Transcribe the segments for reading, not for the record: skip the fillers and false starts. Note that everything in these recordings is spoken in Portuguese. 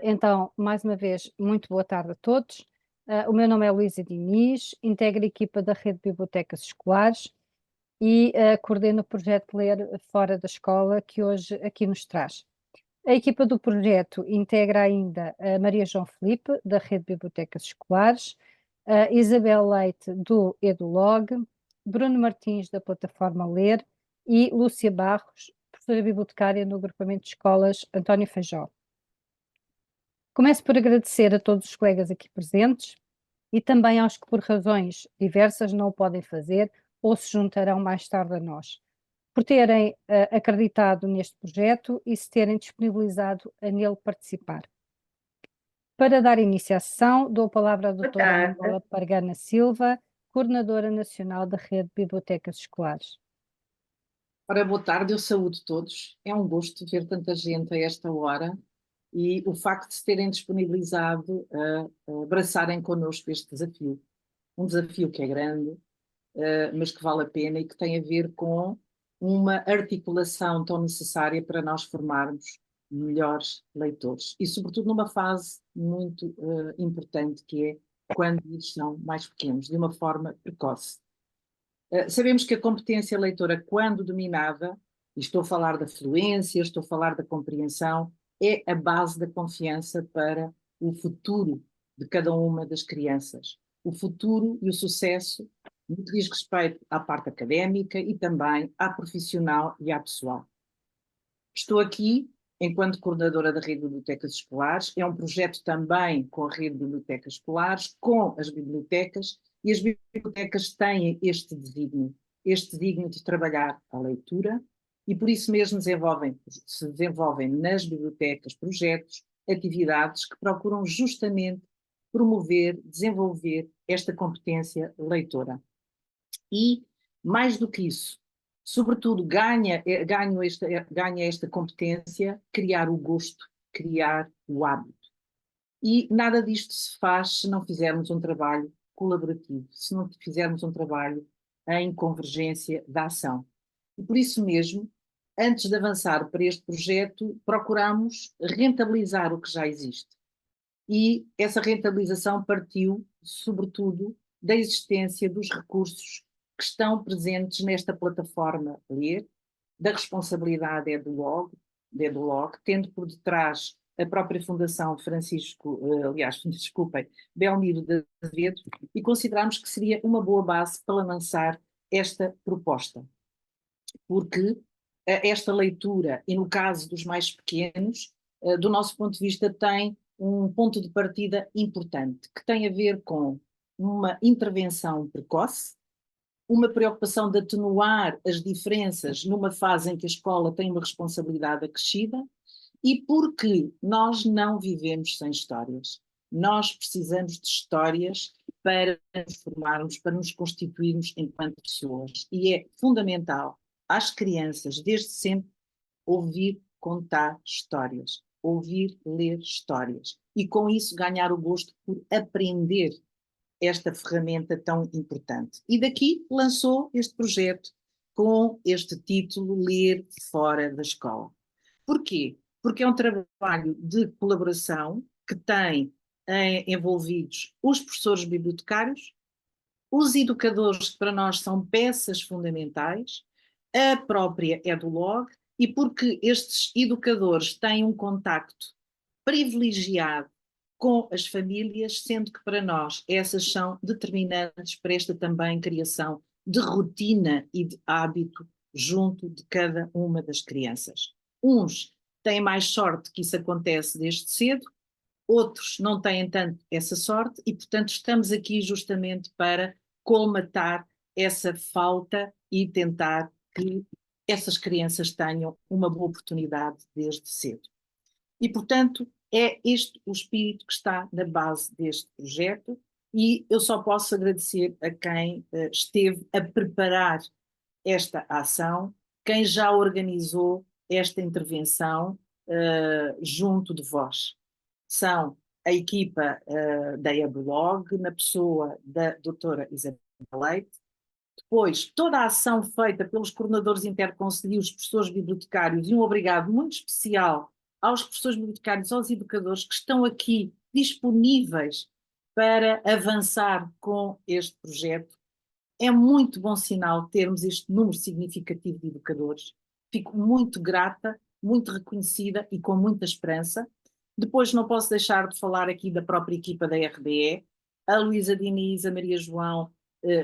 Então, mais uma vez, muito boa tarde a todos. O meu nome é Luísa Diniz, integro a equipa da Rede de Bibliotecas Escolares e coordeno o projeto Ler Fora da Escola, que hoje aqui nos traz. A equipa do projeto integra ainda a Maria João Filipe, da Rede de Bibliotecas Escolares, a Isabel Leite, do EduLog, Bruno Martins, da plataforma Ler e Lúcia Barros, professora bibliotecária no agrupamento de escolas António Feijó. Começo por agradecer a todos os colegas aqui presentes e também aos que, por razões diversas, não o podem fazer ou se juntarão mais tarde a nós, por terem acreditado neste projeto e se terem disponibilizado a nele participar. Para dar início à sessão, dou a palavra à Boa doutora tarde. Manuela Pargana Silva, coordenadora nacional da Rede de Bibliotecas Escolares. Ora, boa tarde, eu saúdo todos. É um gosto ver tanta gente a esta hora e o facto de se terem disponibilizado a abraçarem connosco este desafio. Um desafio que é grande, mas que vale a pena e que tem a ver com uma articulação tão necessária para nós formarmos melhores leitores. E, sobretudo, numa fase muito importante, que é quando eles são mais pequenos, de uma forma precoce. Sabemos que a competência leitora, quando dominada, e estou a falar da fluência, estou a falar da compreensão, é a base da confiança para o futuro de cada uma das crianças. O futuro e o sucesso no que diz respeito à parte académica e também à profissional e à pessoal. Estou aqui enquanto coordenadora da Rede de Bibliotecas Escolares. É um projeto também com a Rede de Bibliotecas Escolares, com as bibliotecas, e as bibliotecas têm este desígnio de trabalhar a leitura, e por isso mesmo se desenvolvem nas bibliotecas projetos, atividades que procuram justamente promover, desenvolver esta competência leitora. E, mais do que isso, sobretudo ganha esta competência, criar o gosto, criar o hábito. E nada disto se faz se não fizermos um trabalho colaborativo, se não fizermos um trabalho em convergência da ação. E por isso mesmo, antes de avançar para este projeto, procuramos rentabilizar o que já existe. E essa rentabilização partiu, sobretudo, da existência dos recursos que estão presentes nesta plataforma Ler, da responsabilidade EduLog, tendo por detrás a própria Fundação desculpem, Belmiro de Azevedo, e consideramos que seria uma boa base para lançar esta proposta. Porque esta leitura, e no caso dos mais pequenos, do nosso ponto de vista, tem um ponto de partida importante, que tem a ver com uma intervenção precoce, uma preocupação de atenuar as diferenças numa fase em que a escola tem uma responsabilidade acrescida, e porque nós não vivemos sem histórias. Nós precisamos de histórias para nos formarmos, para nos constituirmos enquanto pessoas. E é fundamental às crianças, desde sempre, ouvir contar histórias, ouvir ler histórias. E com isso ganhar o gosto por aprender esta ferramenta tão importante. E daqui lançou este projeto com este título, Ler Fora da Escola. Porquê? Porque é um trabalho de colaboração que tem envolvidos os professores bibliotecários, os educadores, que para nós são peças fundamentais, a própria EduLog, e porque estes educadores têm um contacto privilegiado com as famílias, sendo que para nós essas são determinantes para esta também criação de rotina e de hábito junto de cada uma das crianças. Uns têm mais sorte que isso acontece desde cedo, outros não têm tanto essa sorte e, portanto, estamos aqui justamente para colmatar essa falta e tentar que essas crianças tenham uma boa oportunidade desde cedo. E, portanto, é este o espírito que está na base deste projeto, e eu só posso agradecer a quem esteve a preparar esta ação, quem já organizou esta intervenção junto de vós. São a equipa da EduLog, na pessoa da doutora Isabel Leite, depois toda a ação feita pelos coordenadores interconcelhos, professores bibliotecários, e um obrigado muito especial aos professores bibliotecários, aos educadores que estão aqui disponíveis para avançar com este projeto. É muito bom sinal termos este número significativo de educadores. Fico muito grata, muito reconhecida e com muita esperança. Depois não posso deixar de falar aqui da própria equipa da RDE, a Luísa Diniz, a Maria João,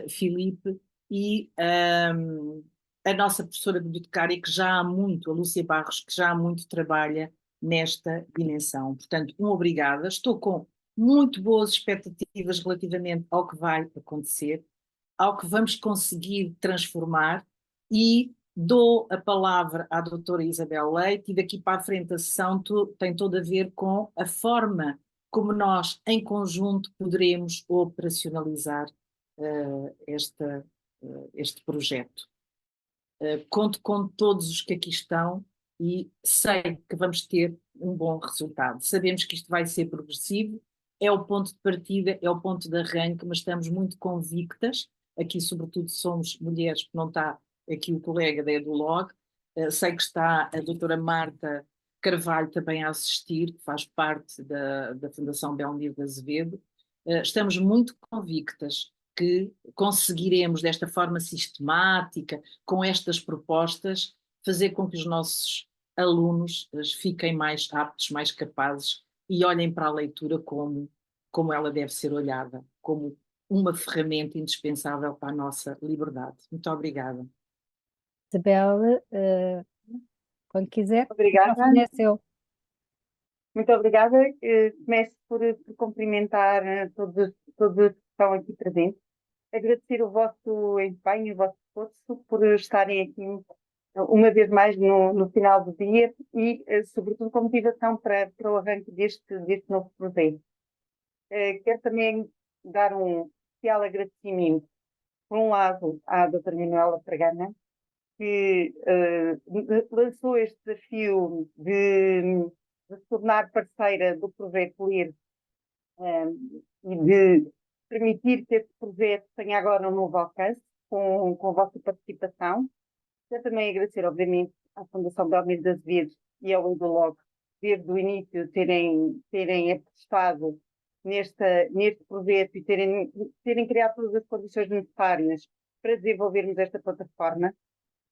Filipe e a nossa professora bibliotecária que já há muito, a Lúcia Barros, que já há muito trabalha nesta dimensão. Portanto, obrigada. Estou com muito boas expectativas relativamente ao que vai acontecer, ao que vamos conseguir transformar, e dou a palavra à doutora Isabel Leite, e daqui para a frente a sessão tem todo a ver com a forma como nós, em conjunto, poderemos operacionalizar este projeto. Conto com todos os que aqui estão e sei que vamos ter um bom resultado. Sabemos que isto vai ser progressivo, é o ponto de partida, é o ponto de arranque, mas estamos muito convictas. Aqui, sobretudo, somos mulheres, porque não está aqui o colega da Edulog. Sei que está a doutora Marta Carvalho também a assistir, que faz parte da Fundação Belmiro de Azevedo. Estamos muito convictas que conseguiremos, desta forma sistemática, com estas propostas, fazer com que os nossos alunos fiquem mais aptos, mais capazes e olhem para a leitura como ela deve ser olhada, como uma ferramenta indispensável para a nossa liberdade. Muito obrigada. Isabel, quando quiser, Obrigada. o microfone é seu. Muito obrigada. Começo por cumprimentar todos que estão aqui presentes. Agradecer o vosso empenho, o vosso esforço por estarem aqui uma vez mais no final do dia e, sobretudo, com motivação para o arranque deste novo projeto. Quero também dar um especial agradecimento, por um lado, à doutora Manuela Fragana, que lançou este desafio de se tornar parceira do projeto LIR e de permitir que este projeto tenha agora um novo alcance com a vossa participação. Quero também agradecer, obviamente, à Fundação Belmiro de Azevedo e ao Edulog, desde o início, terem apostado neste projeto e terem criado todas as condições necessárias para desenvolvermos esta plataforma,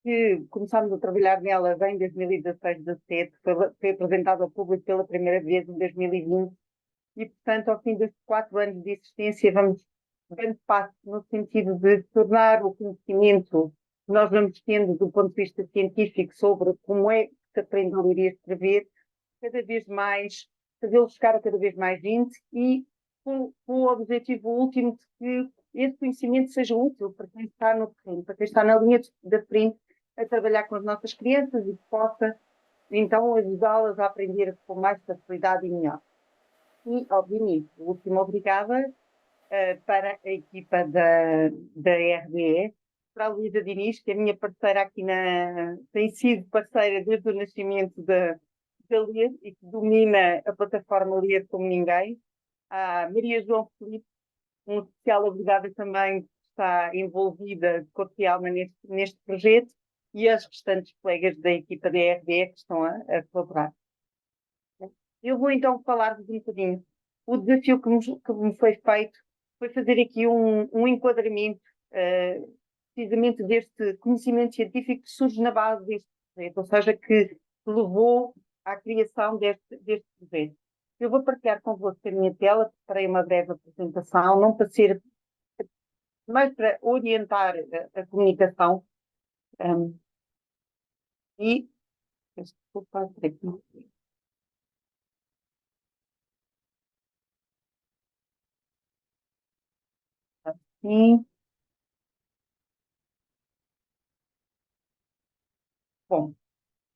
que começámos a trabalhar nela em 2016-17, foi apresentada ao público pela primeira vez em 2020, e, portanto, ao fim destes 4 anos de existência, vamos dando passo no sentido de tornar o conhecimento que nós vamos tendo do ponto de vista científico sobre como é que se aprende a ler e a escrever, cada vez mais, fazê-lo chegar a cada vez mais gente e com o objetivo último de que esse conhecimento seja útil para quem está no terreno, para quem está na linha da frente a trabalhar com as nossas crianças e que possa, então, ajudá-las a aprender com mais facilidade e melhor. E, obviamente, o último obrigada para a equipa da RDE, para a Luísa Diniz, que é a minha parceira aqui tem sido parceira desde o nascimento da LIR e que domina a plataforma LIR como ninguém. A Maria João Filipe, um especial obrigada também, que está envolvida corpo e alma neste projeto, e as restantes colegas da equipa da RDE que estão a colaborar. Eu vou então falar-vos um bocadinho. O desafio que me foi feito foi fazer aqui um enquadramento precisamente deste conhecimento científico que surge na base deste projeto, ou seja, que levou à criação deste projeto. Eu vou partilhar convosco a minha tela, preparei uma breve apresentação, não para ser, mas para orientar a comunicação. E desculpa, aqui. Sim. Bom,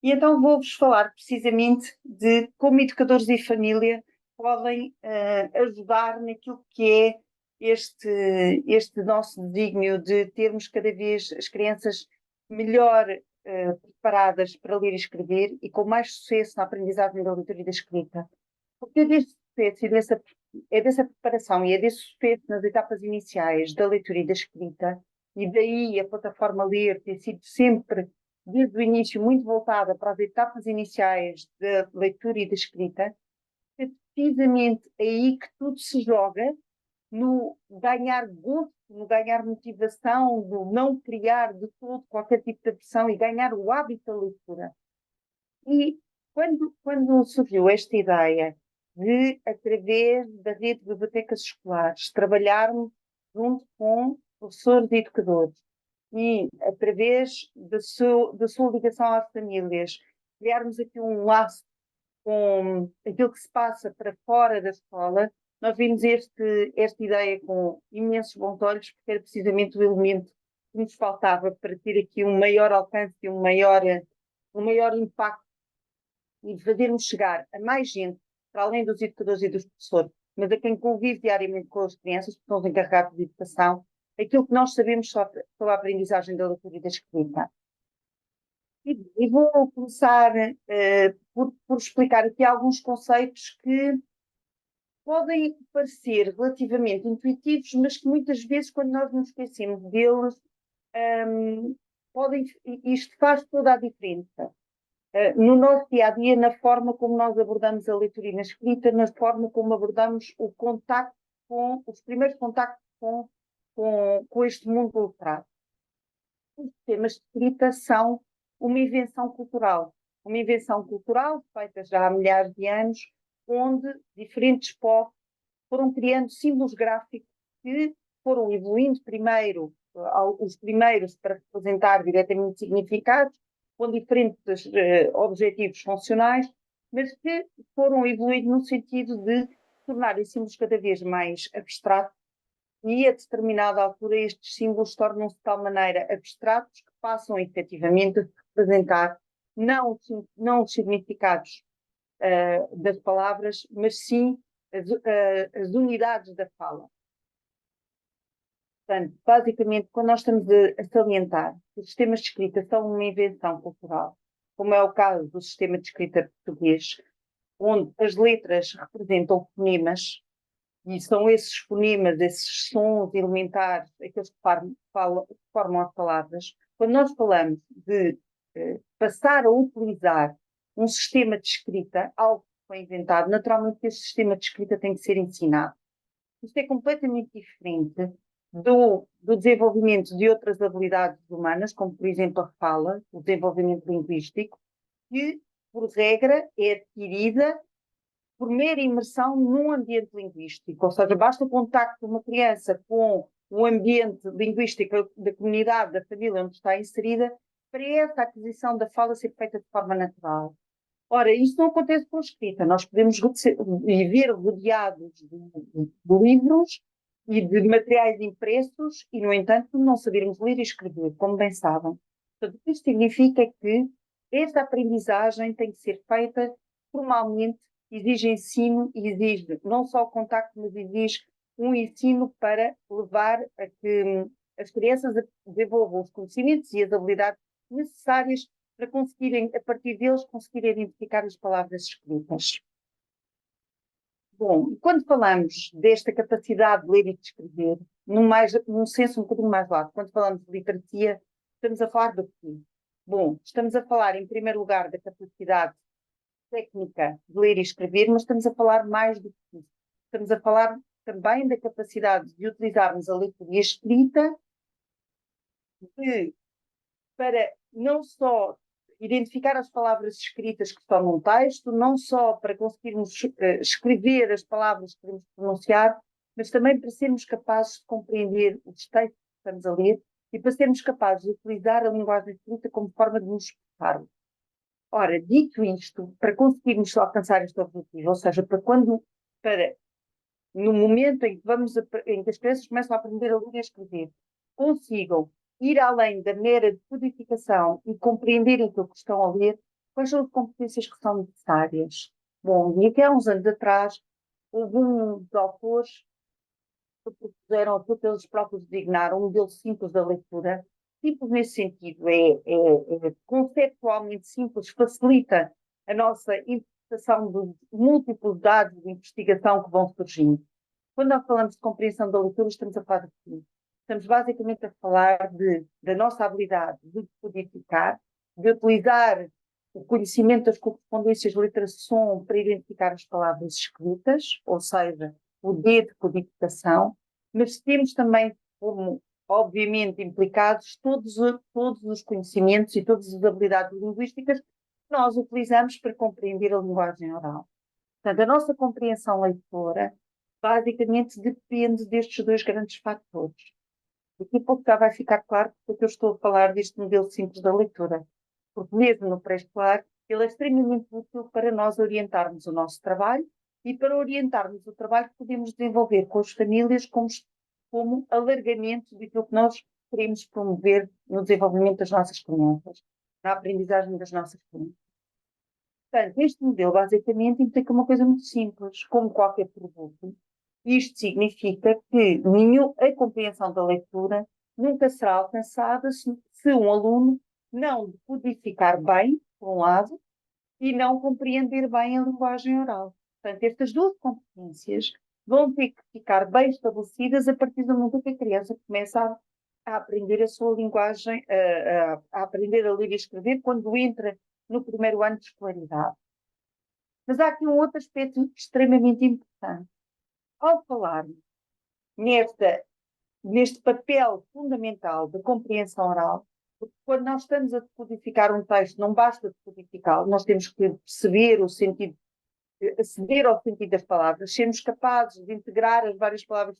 e então vou-vos falar precisamente de como educadores e família podem ajudar naquilo que é este nosso desígnio de termos cada vez as crianças melhor preparadas para ler e escrever e com mais sucesso na aprendizagem da leitura e da escrita. Porque é desse sucesso e dessa preparação e é desse sucesso nas etapas iniciais da leitura e da escrita, e daí a plataforma LIR ter sido sempre desde o início, muito voltada para as etapas iniciais da leitura e da escrita, é precisamente aí que tudo se joga no ganhar gosto, no ganhar motivação, no não criar de todo qualquer tipo de pressão e ganhar o hábito da leitura. E quando surgiu esta ideia de, através da rede de bibliotecas escolares, trabalharmos junto com professores e educadores e, através da sua ligação às famílias, criarmos aqui um laço com aquilo que se passa para fora da escola, nós vimos esta ideia com imensos bons olhos, porque era precisamente o elemento que nos faltava para ter aqui um maior alcance e um maior impacto e fazermos chegar a mais gente, para além dos educadores e dos professores, mas a quem convive diariamente com as crianças, que são os encarregados de educação, aquilo que nós sabemos sobre a aprendizagem da leitura e da escrita. E vou começar por explicar aqui alguns conceitos que podem parecer relativamente intuitivos, mas que muitas vezes, quando nós nos esquecemos deles, isto faz toda a diferença. No nosso dia a dia, na forma como nós abordamos a leitura e na escrita, na forma como abordamos o contacto os primeiros contactos com este mundo letrado. Os sistemas de escrita são uma invenção cultural feita já há milhares de anos, onde diferentes povos foram criando símbolos gráficos que foram evoluindo primeiro, os primeiros para representar diretamente significados, com diferentes objetivos funcionais, mas que foram evoluindo no sentido de tornarem símbolos cada vez mais abstratos, e a determinada altura estes símbolos tornam-se de tal maneira abstratos que passam efetivamente a representar não os significados das palavras, mas sim as unidades da fala. Portanto, basicamente, quando nós estamos a salientar que os sistemas de escrita são uma invenção cultural, como é o caso do sistema de escrita português, onde as letras representam fonemas, e são esses fonemas, esses sons elementares, aqueles que formam as palavras. Quando nós falamos de passar a utilizar um sistema de escrita, algo que foi inventado, naturalmente esse sistema de escrita tem que ser ensinado. Isto é completamente diferente do desenvolvimento de outras habilidades humanas, como, por exemplo, a fala, o desenvolvimento linguístico, que, por regra, é adquirida por mera imersão num ambiente linguístico. Ou seja, basta o contacto de uma criança com o ambiente linguístico da comunidade, da família onde está inserida, para essa aquisição da fala ser feita de forma natural. Ora, isso não acontece com a escrita. Nós podemos viver rodeados de livros e de materiais impressos e, no entanto, não sabermos ler e escrever, como bem sabem. Portanto, isto significa que esta aprendizagem tem que ser feita formalmente, exige ensino e exige não só o contacto, mas exige um ensino para levar a que as crianças desenvolvam os conhecimentos e as habilidades necessárias para conseguirem, a partir deles, conseguirem identificar as palavras escritas. Bom, quando falamos desta capacidade de ler e de escrever, num senso um bocadinho mais largo, quando falamos de literacia, estamos a falar do quê? Bom, estamos a falar, em primeiro lugar, da capacidade técnica de ler e escrever, mas estamos a falar mais do que isso. Estamos a falar também da capacidade de utilizarmos a leitura e a escrita para não só identificar as palavras escritas que estão num texto, não só para conseguirmos escrever as palavras que queremos pronunciar, mas também para sermos capazes de compreender os textos que estamos a ler e para sermos capazes de utilizar a linguagem escrita como forma de nos expressarmos. Ora, dito isto, para conseguirmos alcançar este objetivo, ou seja, no momento em que as crianças começam a aprender a ler e a escrever, consigam ir além da mera decodificação e compreenderem aquilo que estão a ler, quais são as competências que são necessárias? Bom, e aqui há uns anos atrás, houve um dos autores que propuseram aquilo que eles próprios designaram um modelo simples da leitura. Simples nesse sentido, é conceptualmente simples, facilita a nossa interpretação dos múltiplos dados de investigação que vão surgindo. Quando nós falamos de compreensão da leitura, estamos a falar de quê? Estamos basicamente a falar da nossa habilidade de decodificar, de utilizar o conhecimento das correspondências de letra som para identificar as palavras escritas, ou seja, o D de codificação, mas temos também como, obviamente, implicados todos os conhecimentos e todas as habilidades linguísticas que nós utilizamos para compreender a linguagem oral. Portanto, a nossa compreensão leitora basicamente depende destes dois grandes fatores. Daqui a pouco já vai ficar claro porque eu estou a falar deste modelo simples da leitura. Porque mesmo no pré-escolar, ele é extremamente útil para nós orientarmos o nosso trabalho e para orientarmos o trabalho que podemos desenvolver com as famílias como alargamento daquilo que nós queremos promover no desenvolvimento das nossas crianças, na aprendizagem das nossas crianças. Portanto, este modelo basicamente implica uma coisa muito simples, como qualquer produto. Isto significa que a compreensão da leitura nunca será alcançada se um aluno não decodificar bem, por um lado, e não compreender bem a linguagem oral. Portanto, estas duas competências vão ter que ficar bem estabelecidas a partir do momento que a criança começa a aprender a sua linguagem, a aprender a ler e escrever quando entra no primeiro ano de escolaridade. Mas há aqui um outro aspecto extremamente importante. Ao falarmos neste papel fundamental da compreensão oral, porque quando nós estamos a decodificar um texto, não basta decodificá-lo, nós temos que perceber o sentido, aceder ao sentido das palavras, sermos capazes de integrar as várias palavras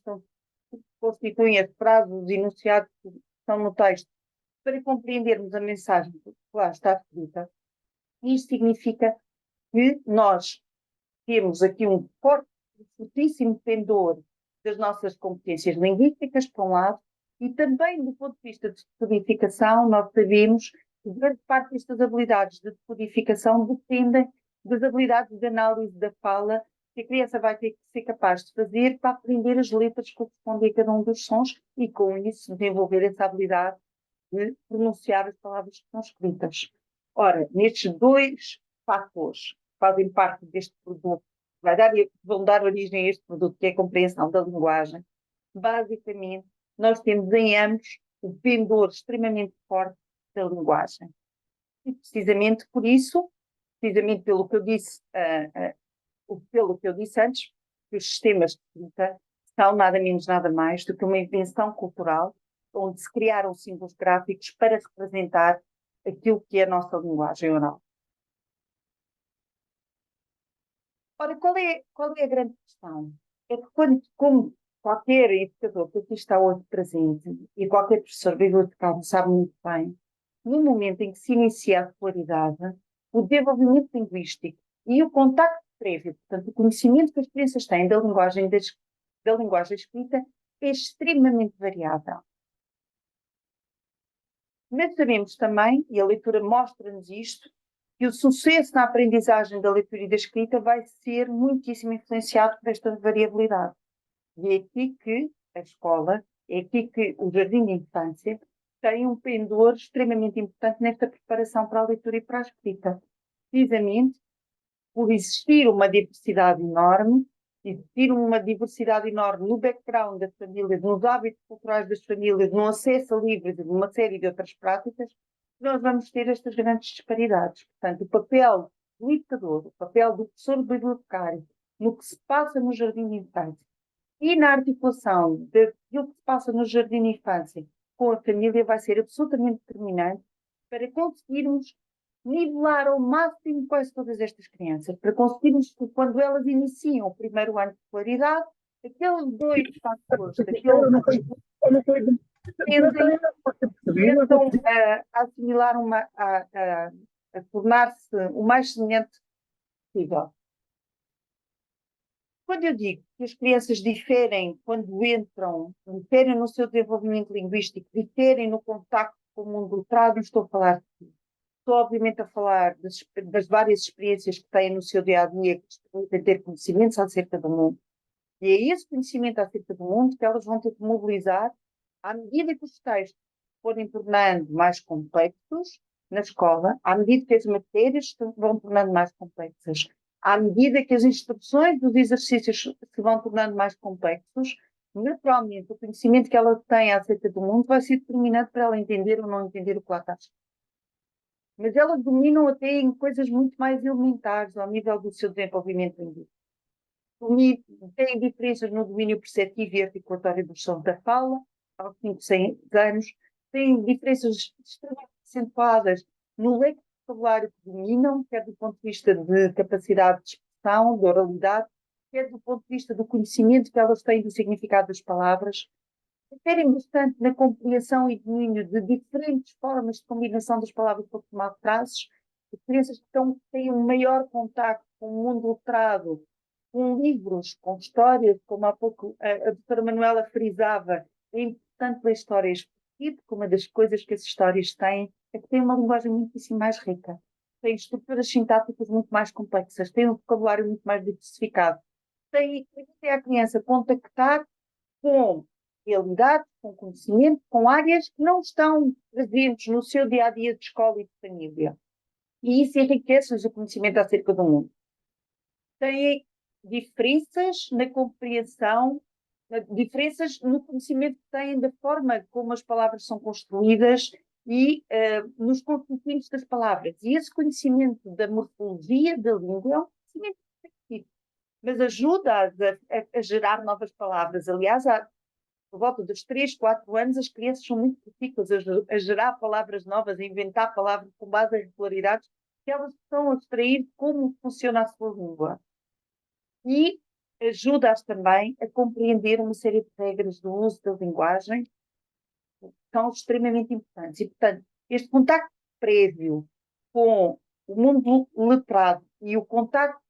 que constituem as frases, os enunciados que estão no texto, para compreendermos a mensagem que lá está escrita. Isto significa que nós temos aqui um fortíssimo pendor das nossas competências linguísticas, por um lado, e também do ponto de vista de decodificação, nós sabemos que grande parte destas habilidades de decodificação dependem das habilidades de análise da fala que a criança vai ter que ser capaz de fazer para aprender as letras que correspondem a cada um dos sons e, com isso, desenvolver essa habilidade de pronunciar as palavras que são escritas. Ora, nestes dois fatores que fazem parte deste produto, vão dar origem a este produto, que é a compreensão da linguagem, basicamente, nós temos em ambos o pendor extremamente forte da linguagem. E precisamente por isso, precisamente pelo que eu disse, antes, que os sistemas de escrita são nada menos, nada mais do que uma invenção cultural onde se criaram símbolos gráficos para representar aquilo que é a nossa linguagem oral. Ora, qual é a grande questão? É que como qualquer educador que aqui está hoje presente e qualquer professor bibliotecário sabe muito bem, no momento em que se inicia a escolaridade, o desenvolvimento linguístico e o contacto prévio, portanto, o conhecimento que as crianças têm da linguagem escrita é extremamente variável. Mas sabemos também, e a leitura mostra-nos isto, que o sucesso na aprendizagem da leitura e da escrita vai ser muitíssimo influenciado por esta variabilidade. E é aqui que a escola, é aqui que o jardim de infância tem um pendor extremamente importante nesta preparação para a leitura e para a escrita. Precisamente por existir uma diversidade enorme no background das famílias, nos hábitos culturais das famílias, no acesso a livros e numa série de outras práticas, nós vamos ter estas grandes disparidades. Portanto, o papel do educador, o papel do professor bibliotecário, no que se passa no jardim de infância e na articulação daquilo que se passa no jardim de infância com a família vai ser absolutamente determinante para conseguirmos nivelar ao máximo quase todas estas crianças, para conseguirmos que quando elas iniciam o primeiro ano de escolaridade, aqueles dois fatores, tentam a assimilar a tornar-se o mais semelhante possível. Quando eu digo que as crianças diferem quando entram, diferem no seu desenvolvimento linguístico, diferem no contacto com o mundo letrado, não estou a falar de Estou, obviamente, a falar das várias experiências que têm no seu dia-a-dia, que permitem ter conhecimentos acerca do mundo. E é esse conhecimento acerca do mundo que elas vão ter que mobilizar à medida que os textos forem tornando mais complexos na escola, à medida que as matérias se vão tornando mais complexas, à medida que as instruções dos exercícios se vão tornando mais complexos, naturalmente o conhecimento que ela tem acerca do mundo vai ser determinante para ela entender ou não entender o que lá está escrito. mas elas dominam até em coisas muito mais elementares ao nível do seu desenvolvimento linguístico. Têm diferenças no domínio perceptivo e articulatório do som da fala, aos 5, 6 anos, têm diferenças extremamente acentuadas no leque de vocabulário que dominam, quer do ponto de vista de capacidade de expressão, de oralidade, quer do ponto de vista do conhecimento que elas têm do significado das palavras. Diferem bastante na compreensão e domínio de diferentes formas de combinação das palavras para formar frases. As crianças que têm um maior contacto com o mundo letrado, com livros, com histórias, como há pouco a doutora Manuela frisava, é importante ler histórias, porque uma das coisas que as histórias têm é que têm uma linguagem muitíssimo mais rica, têm estruturas sintáticas muito mais complexas, têm um vocabulário muito mais diversificado, têm a criança contactar com realidade, com conhecimento, com áreas que não estão presentes no seu dia-a-dia de escola e de família. E isso enriquece o seu conhecimento acerca do mundo. Têm diferenças na compreensão, diferenças no conhecimento que têm da forma como as palavras são construídas e nos constituintes das palavras. E esse conhecimento da morfologia da língua é um conhecimento específico, mas ajuda a gerar novas palavras. Aliás, por volta dos 3, 4 anos, as crianças são muito profícuas a gerar palavras novas, a inventar palavras com base em regularidades que elas estão a extrair como funciona a sua língua. E ajuda-as também a compreender uma série de regras do uso da linguagem que são extremamente importantes. E, portanto, este contacto prévio com o mundo letrado e o contacto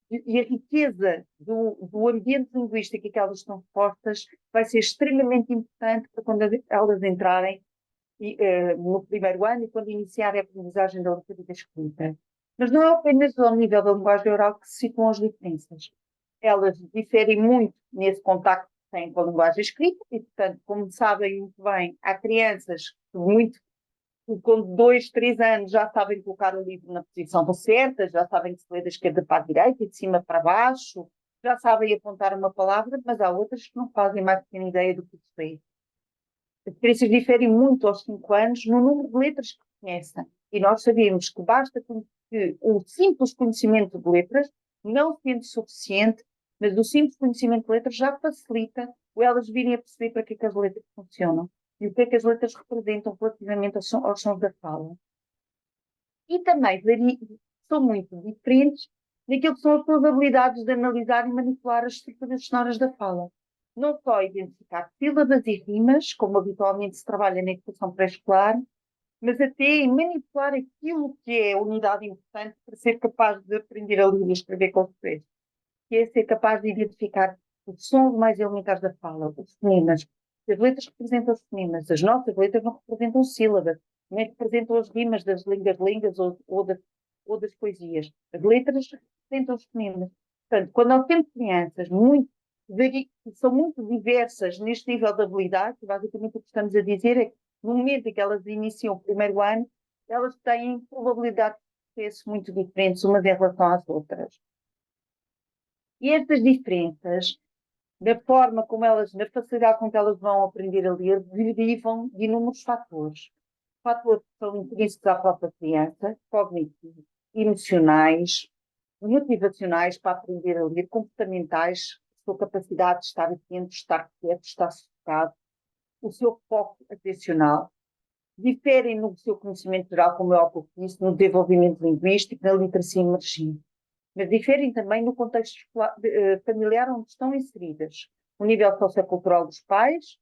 e a riqueza do ambiente linguístico em que elas estão postas vai ser extremamente importante para quando elas entrarem no primeiro ano e quando iniciarem a aprendizagem da leitura e da escrita. Mas não é apenas ao nível da linguagem oral que se situam as diferenças. Elas diferem muito nesse contacto que têm com a linguagem escrita e, portanto, como sabem muito bem, há crianças que com 2, 3 anos já sabem colocar o livro na posição certa, já sabem que se lê da esquerda para a direita e de cima para baixo, já sabem apontar uma palavra, mas há outras que não fazem mais pequena ideia do que isso é. As crianças diferem muito aos 5 anos no número de letras que conhecem. E nós sabemos que basta que o simples conhecimento de letras, não sendo suficiente, mas o simples conhecimento de letras já facilita o elas virem a perceber para que é que as letras funcionam e o que é que as letras representam relativamente aos sons da fala. E também são muito diferentes daquilo que são as suas habilidades de analisar e manipular as estruturas sonoras da fala. Não só identificar sílabas e rimas, como habitualmente se trabalha na educação pré-escolar, mas até em manipular aquilo que é a unidade importante para ser capaz de aprender a ler e a escrever com sucesso, que é ser capaz de identificar os sons mais elementares da fala, os fonemas. As letras representam os fonemas, as nossas letras não representam sílabas, nem representam as rimas das línguas ou das poesias. As letras representam os fonemas. Portanto, quando nós temos crianças que são muito diversas neste nível de habilidade, basicamente o que estamos a dizer é que no momento em que elas iniciam o primeiro ano, elas têm probabilidades de sucesso muito diferentes umas em relação às outras. E estas diferenças, da forma como na facilidade com que elas vão aprender a ler, derivam de inúmeros fatores. Fatores que são intrínsecos à própria criança, cognitivos, emocionais, motivacionais para aprender a ler, comportamentais, a sua capacidade de estar atento, estar quieto, estar sosseguado, o seu foco atencional. Diferem no seu conhecimento geral, como eu há pouco disse, no desenvolvimento linguístico, na literacia emergente. Mas diferem também no contexto familiar onde estão inseridas. O nível sociocultural dos pais,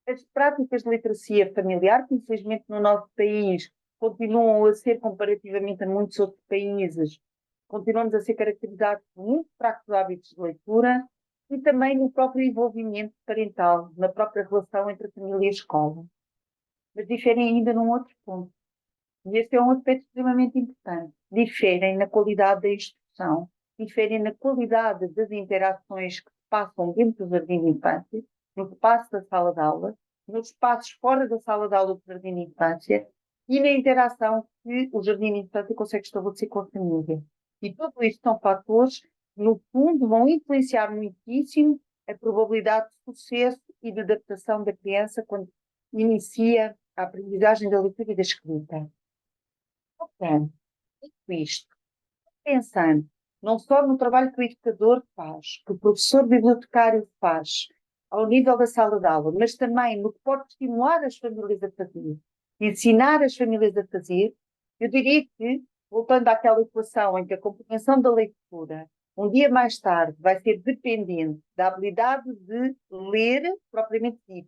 as práticas de literacia familiar, que infelizmente no nosso país continuam a ser, comparativamente a muitos outros países, continuamos a ser caracterizados por muito fracos hábitos de leitura, e também no próprio envolvimento parental, na própria relação entre a família e a escola. Mas diferem ainda num outro ponto. E este é um aspecto extremamente importante. Diferem na qualidade da instrução, diferem na qualidade das interações que se passam dentro do jardim de infância, no espaço da sala de aula, nos espaços fora da sala de aula do jardim de infância e na interação que o jardim de infância consegue estabelecer com a família. E tudo isto são fatores que, no fundo, vão influenciar muitíssimo a probabilidade de sucesso e de adaptação da criança quando inicia a aprendizagem da leitura e da escrita. importante isto, pensando não só no trabalho que o educador faz, que o professor bibliotecário faz, ao nível da sala de aula, mas também no que pode estimular as famílias a fazer, ensinar as famílias a fazer, eu diria que, voltando àquela equação em que a compreensão da leitura, um dia mais tarde, vai ser dependente da habilidade de ler, propriamente dito,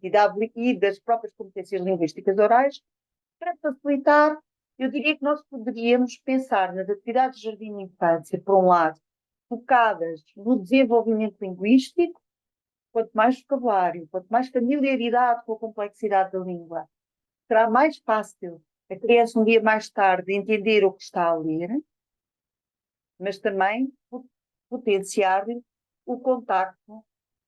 e das próprias competências linguísticas orais, para facilitar, eu diria que nós poderíamos pensar nas atividades de jardim de infância, por um lado, focadas no desenvolvimento linguístico, quanto mais vocabulário, quanto mais familiaridade com a complexidade da língua, será mais fácil a criança um dia mais tarde entender o que está a ler, mas também potenciar o contacto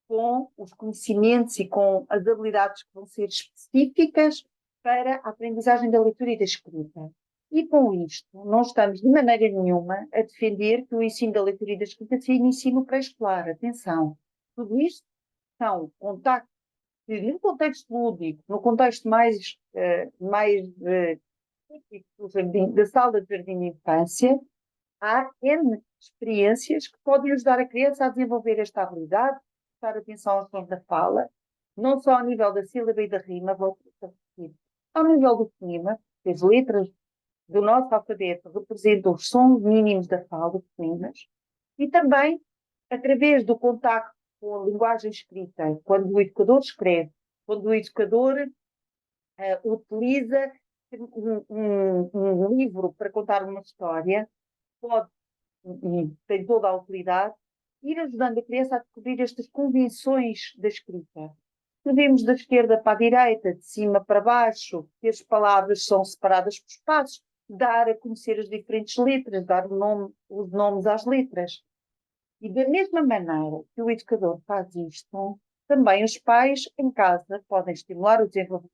com os conhecimentos e com as habilidades que vão ser específicas para a aprendizagem da leitura e da escrita. E com isto, não estamos de maneira nenhuma a defender que o ensino da leitura e da escrita seja ensino pré-escolar. Atenção, tudo isto são contactos que, no contexto lúdico, no contexto mais típico da sala de jardim de infância, há N experiências que podem ajudar a criança a desenvolver esta habilidade, prestar atenção aos sons da fala, não só ao nível da sílaba e da rima, vou repetir, ao nível do fonema, as letras do nosso alfabeto representam os sons mínimos da fala, os fonemas, e também através do contacto com a linguagem escrita, quando o educador escreve, quando o educador utiliza um livro para contar uma história, pode, e tem toda a utilidade, ir ajudando a criança a descobrir estas convenções da escrita. Escrevemos da esquerda para a direita, de cima para baixo, que as palavras são separadas por espaços, dar a conhecer as diferentes letras, dar os nomes às letras. E da mesma maneira que o educador faz isto, também os pais em casa podem estimular o desenvolvimento.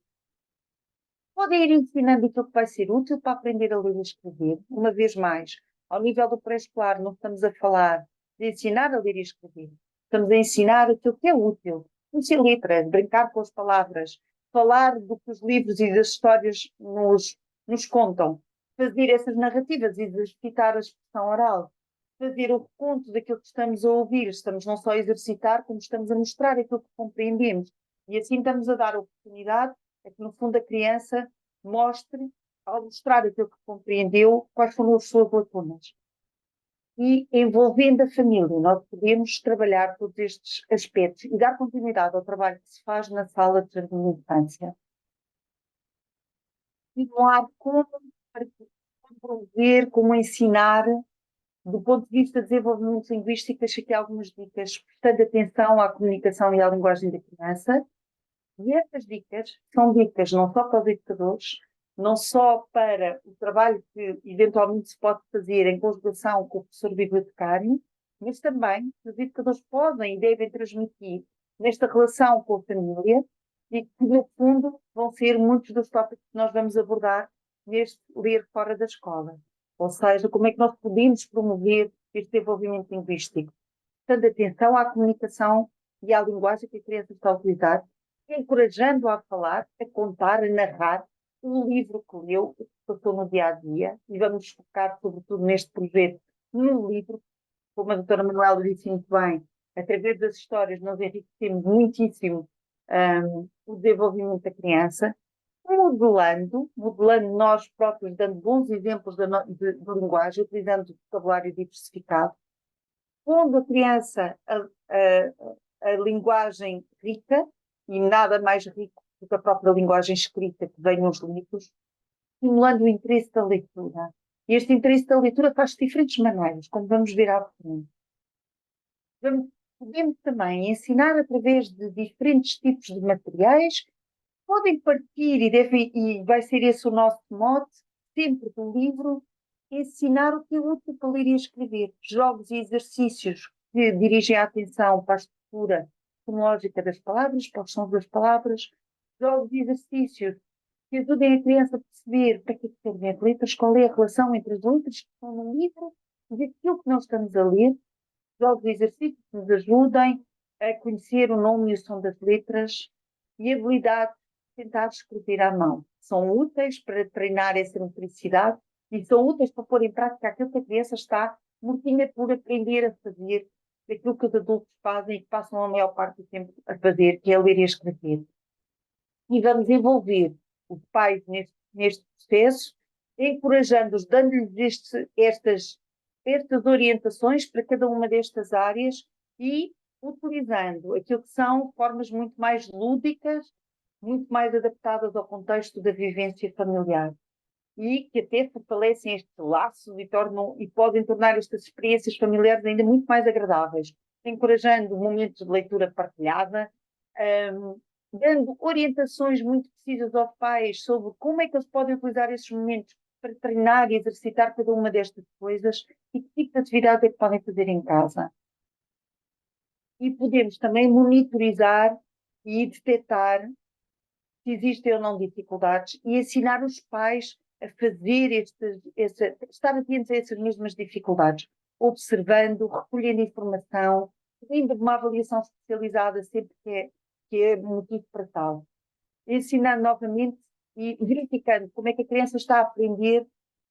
Podem ir ensinando aquilo que vai ser útil para aprender a ler e escrever. Uma vez mais, ao nível do pré-escolar, não estamos a falar de ensinar a ler e escrever. Estamos a ensinar aquilo que é útil. Conhecer letras, brincar com as palavras, falar do que os livros e as histórias nos contam, fazer essas narrativas, exercitar a expressão oral, fazer o reconto daquilo que estamos a ouvir. Estamos não só a exercitar, como estamos a mostrar aquilo que compreendemos. E assim estamos a dar a oportunidade a que, no fundo, a criança mostre, ao mostrar aquilo que compreendeu, quais foram as suas lacunas. E, envolvendo a família, nós podemos trabalhar todos estes aspectos e dar continuidade ao trabalho que se faz na sala de jardim de infância. E não há como promover, como ensinar, do ponto de vista de desenvolvimento linguístico, deixo aqui algumas dicas, prestando atenção à comunicação e à linguagem da criança. E estas dicas são dicas não só para os educadores, não só para o trabalho que eventualmente se pode fazer em conjugação com o professor bibliotecário, mas também que os educadores podem e devem transmitir nesta relação com a família e que, no fundo, vão ser muitos dos tópicos que nós vamos abordar neste Ler Fora da Escola. Ou seja, como é que nós podemos promover este desenvolvimento linguístico? Dando atenção à comunicação e à linguagem que a criança está a utilizar, encorajando-a a falar, a contar, a narrar o livro que leu, o que passou no dia-a-dia, e vamos focar, sobretudo, neste projeto, no livro, como a doutora Manuela disse muito bem, através das histórias nós enriquecemos muitíssimo o desenvolvimento da criança, modelando nós próprios, dando bons exemplos de linguagem, utilizando vocabulário diversificado, pondo a criança a linguagem rica, e nada mais rico do que a própria linguagem escrita que vem nos livros, estimulando o interesse da leitura. E este interesse da leitura faz de diferentes maneiras, como vamos ver à frente. Podemos também ensinar através de diferentes tipos de materiais, podem partir, e vai ser esse o nosso mote, sempre do livro, ensinar o que é útil para ler e escrever. Jogos e exercícios que dirigem a atenção para a estrutura fonológica das palavras, para os sons das palavras, jogos e exercícios que ajudem a criança a perceber para que servem as letras, qual é a relação entre as letras que estão no livro e aquilo que nós estamos a ler, jogos e exercícios que nos ajudem a conhecer o nome e o som das letras e habilidade de tentar escrever à mão. São úteis para treinar essa motricidade e são úteis para pôr em prática aquilo que a criança está mortinha por aprender a fazer, aquilo que os adultos fazem e que passam a maior parte do tempo a fazer, que é ler e escrever. E vamos envolver os pais neste processo, encorajando-os, dando-lhes estas orientações para cada uma destas áreas e utilizando aquilo que são formas muito mais lúdicas, muito mais adaptadas ao contexto da vivência familiar e que até fortalecem estes laços e podem tornar estas experiências familiares ainda muito mais agradáveis, encorajando momentos de leitura partilhada, dando orientações muito precisas aos pais sobre como é que eles podem utilizar esses momentos para treinar e exercitar cada uma destas coisas e que tipo de atividade é que podem fazer em casa. E podemos também monitorizar e detectar se existem ou não dificuldades e ensinar os pais a fazer estar atentos a essas mesmas dificuldades, observando, recolhendo informação, pedindo uma avaliação especializada sempre que é motivo para tal. Ensinando novamente e verificando como é que a criança está a aprender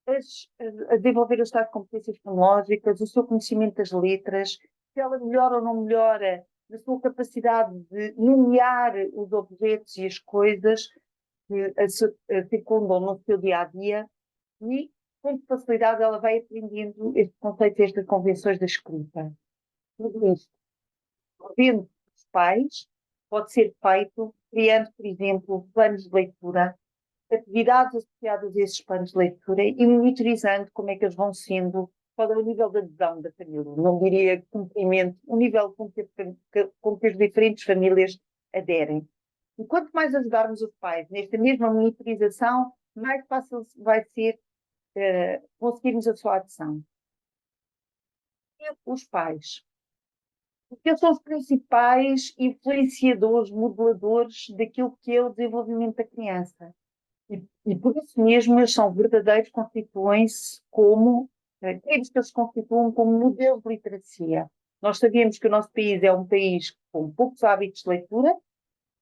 a desenvolver as tais competências fonológicas, o seu conhecimento das letras, se ela melhora ou não melhora na sua capacidade de nomear os objetos e as coisas que a circundam no seu dia-a-dia e, com facilidade, ela vai aprendendo este conceito, estas convenções da escrita. Tudo isto, vendo os pais, pode ser feito criando, por exemplo, planos de leitura, atividades associadas a esses planos de leitura e monitorizando como é que eles vão sendo, qual é o nível de adesão da família. Não diria cumprimento, o nível com que as diferentes famílias aderem. E quanto mais ajudarmos os pais nesta mesma monitorização, mais fácil vai ser conseguirmos a sua adesão. E os pais. Porque eles são os principais influenciadores, modeladores daquilo que é o desenvolvimento da criança. E por isso mesmo eles são verdadeiros, constituem-se como, queremos que eles se constituam como modelo de literacia. Nós sabemos que o nosso país é um país com poucos hábitos de leitura,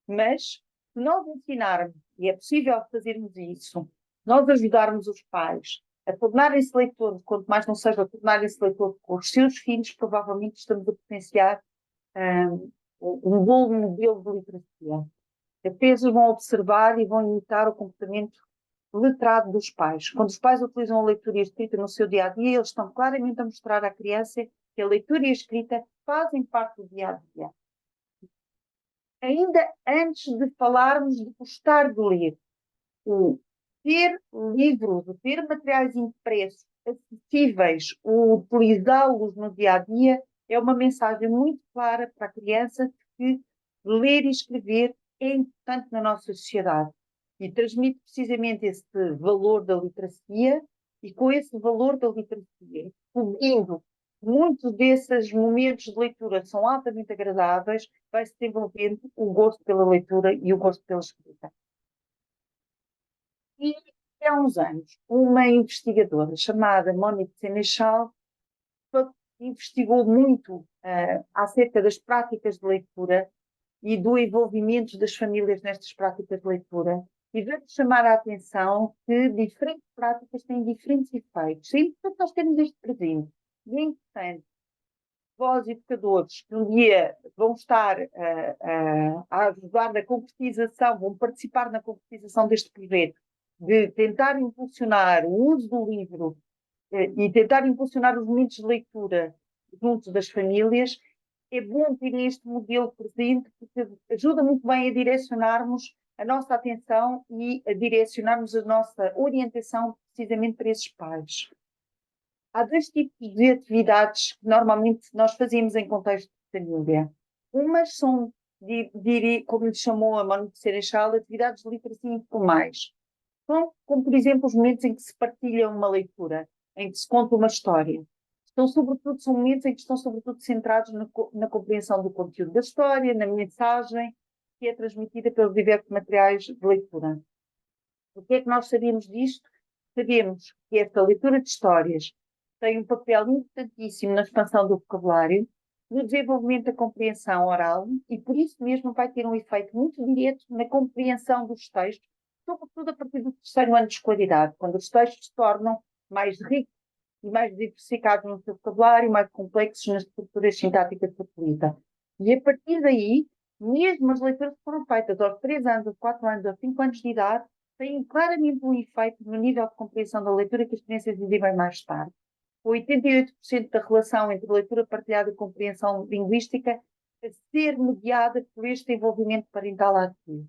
mas se nós ensinarmos, e é possível fazermos isso, nós ajudarmos os pais a tornarem-se leitores, quanto mais não seja a tornarem-se leitores com os seus filhos, provavelmente estamos a potenciar um bom modelo de literacia. Apenas vão observar e vão imitar o comportamento letrado dos pais. Quando os pais utilizam a leitura e a escrita no seu dia-a-dia, eles estão claramente a mostrar à criança que a leitura e a escrita fazem parte do dia-a-dia. Ainda antes de falarmos de gostar de ler, o ter livros, o ter materiais impressos acessíveis, o utilizá-los no dia-a-dia, é uma mensagem muito clara para a criança de que ler e escrever é importante na nossa sociedade e transmite precisamente esse valor da literacia e com esse valor da literacia, cobrindo muitos desses momentos de leitura são altamente agradáveis, vai-se desenvolvendo o gosto pela leitura e o gosto pela escrita. E há uns anos, uma investigadora chamada Monique Sénéchal investigou muito acerca das práticas de leitura e do envolvimento das famílias nestas práticas de leitura e veio chamar a atenção que diferentes práticas têm diferentes efeitos. É importante nós termos isto presente. E é importante vós, educadores, que um dia vão estar a ajudar na concretização, vão participar na concretização deste projeto, de tentar impulsionar o uso do livro e tentar impulsionar os momentos de leitura junto das famílias, é bom ter este modelo presente, porque ajuda muito bem a direcionarmos a nossa atenção e a direcionarmos a nossa orientação precisamente para esses pais. Há dois tipos de atividades que normalmente nós fazemos em contexto de família. Umas são, como lhe chamou a Monique Sénéchal, atividades de literacia informais. São, como por exemplo, os momentos em que se partilha uma leitura, em que se conta uma história. São momentos em que estão sobretudo centrados na compreensão do conteúdo da história, na mensagem que é transmitida pelos diversos materiais de leitura. O que é que nós sabemos disto? Sabemos que esta leitura de histórias tem um papel importantíssimo na expansão do vocabulário, no desenvolvimento da compreensão oral e por isso mesmo vai ter um efeito muito direto na compreensão dos textos, sobretudo a partir do terceiro ano de escolaridade, quando os textos se tornam mais ricos e mais diversificados no seu vocabulário, mais complexos nas estruturas sintáticas que utiliza. E a partir daí, mesmo as leituras que foram feitas aos 3 anos, aos 4 anos, aos 5 anos de idade, têm claramente um efeito no nível de compreensão da leitura que as crianças exibem mais tarde. 88% da relação entre leitura partilhada e compreensão linguística a ser mediada por este envolvimento parental ativo.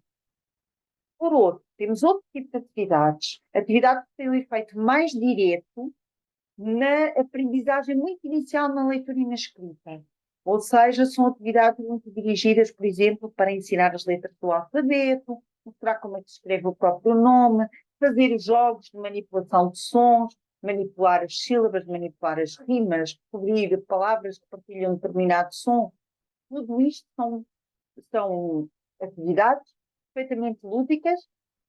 Por outro, temos outro tipo de atividades que têm um efeito mais direto na aprendizagem muito inicial na leitura e na escrita. Ou seja, são atividades muito dirigidas, por exemplo, para ensinar as letras do alfabeto, mostrar como é que se escreve o próprio nome, fazer os jogos de manipulação de sons, manipular as sílabas, manipular as rimas, descobrir palavras que partilham um determinado som. Tudo isto são atividades perfeitamente lúdicas,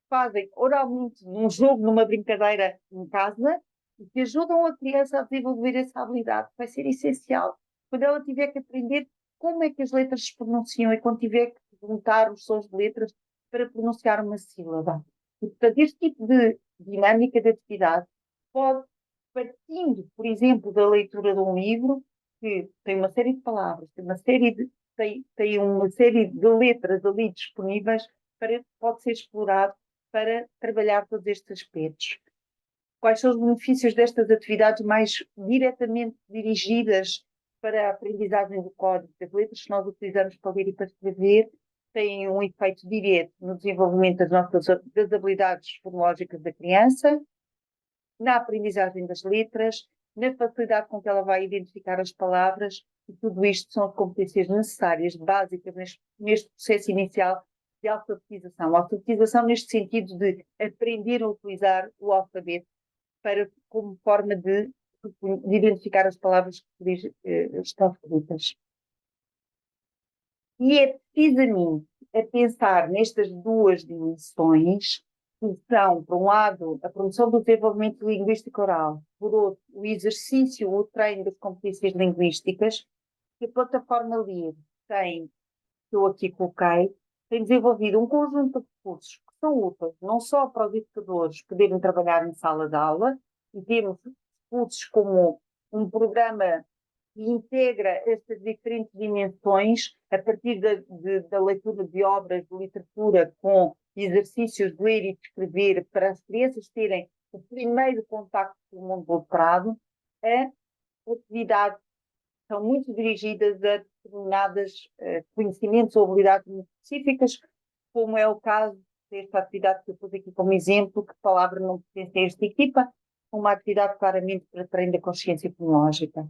fazem oralmente num jogo, numa brincadeira em casa, e que ajudam a criança a desenvolver essa habilidade, que vai ser essencial. Quando ela tiver que aprender como é que as letras se pronunciam e quando tiver que juntar os sons de letras para pronunciar uma sílaba. E, portanto, este tipo de dinâmica de atividade pode, partindo, por exemplo, da leitura de um livro, que tem uma série de palavras, tem uma série de letras ali disponíveis, pode ser explorado para trabalhar todos estes aspectos. Quais são os benefícios destas atividades mais diretamente dirigidas para a aprendizagem do código? As letras que nós utilizamos para ler e para escrever têm um efeito direto no desenvolvimento das habilidades fonológicas da criança, na aprendizagem das letras, na facilidade com que ela vai identificar as palavras, e tudo isto são as competências necessárias, básicas, neste processo inicial de alfabetização. A alfabetização neste sentido de aprender a utilizar o alfabeto como forma de identificar as palavras que estão escritas. E é precisamente a pensar nestas duas dimensões que são, por um lado, a promoção do desenvolvimento linguístico oral, por outro, o exercício, o treino das competências linguísticas, que a plataforma LIR tem, que eu aqui coloquei, tem desenvolvido um conjunto de recursos que são úteis não só para os educadores poderem trabalhar em sala de aula, e temos recursos como um programa que integra estas diferentes dimensões a partir da leitura de obras de literatura com exercícios de ler e de escrever para as crianças terem o primeiro contacto com o mundo literado. A atividade são muito dirigidas a determinados conhecimentos ou habilidades muito específicas, como é o caso desta atividade que eu pus aqui como exemplo, que palavra não pertence a esta equipa, uma atividade claramente para treino da consciência fonológica.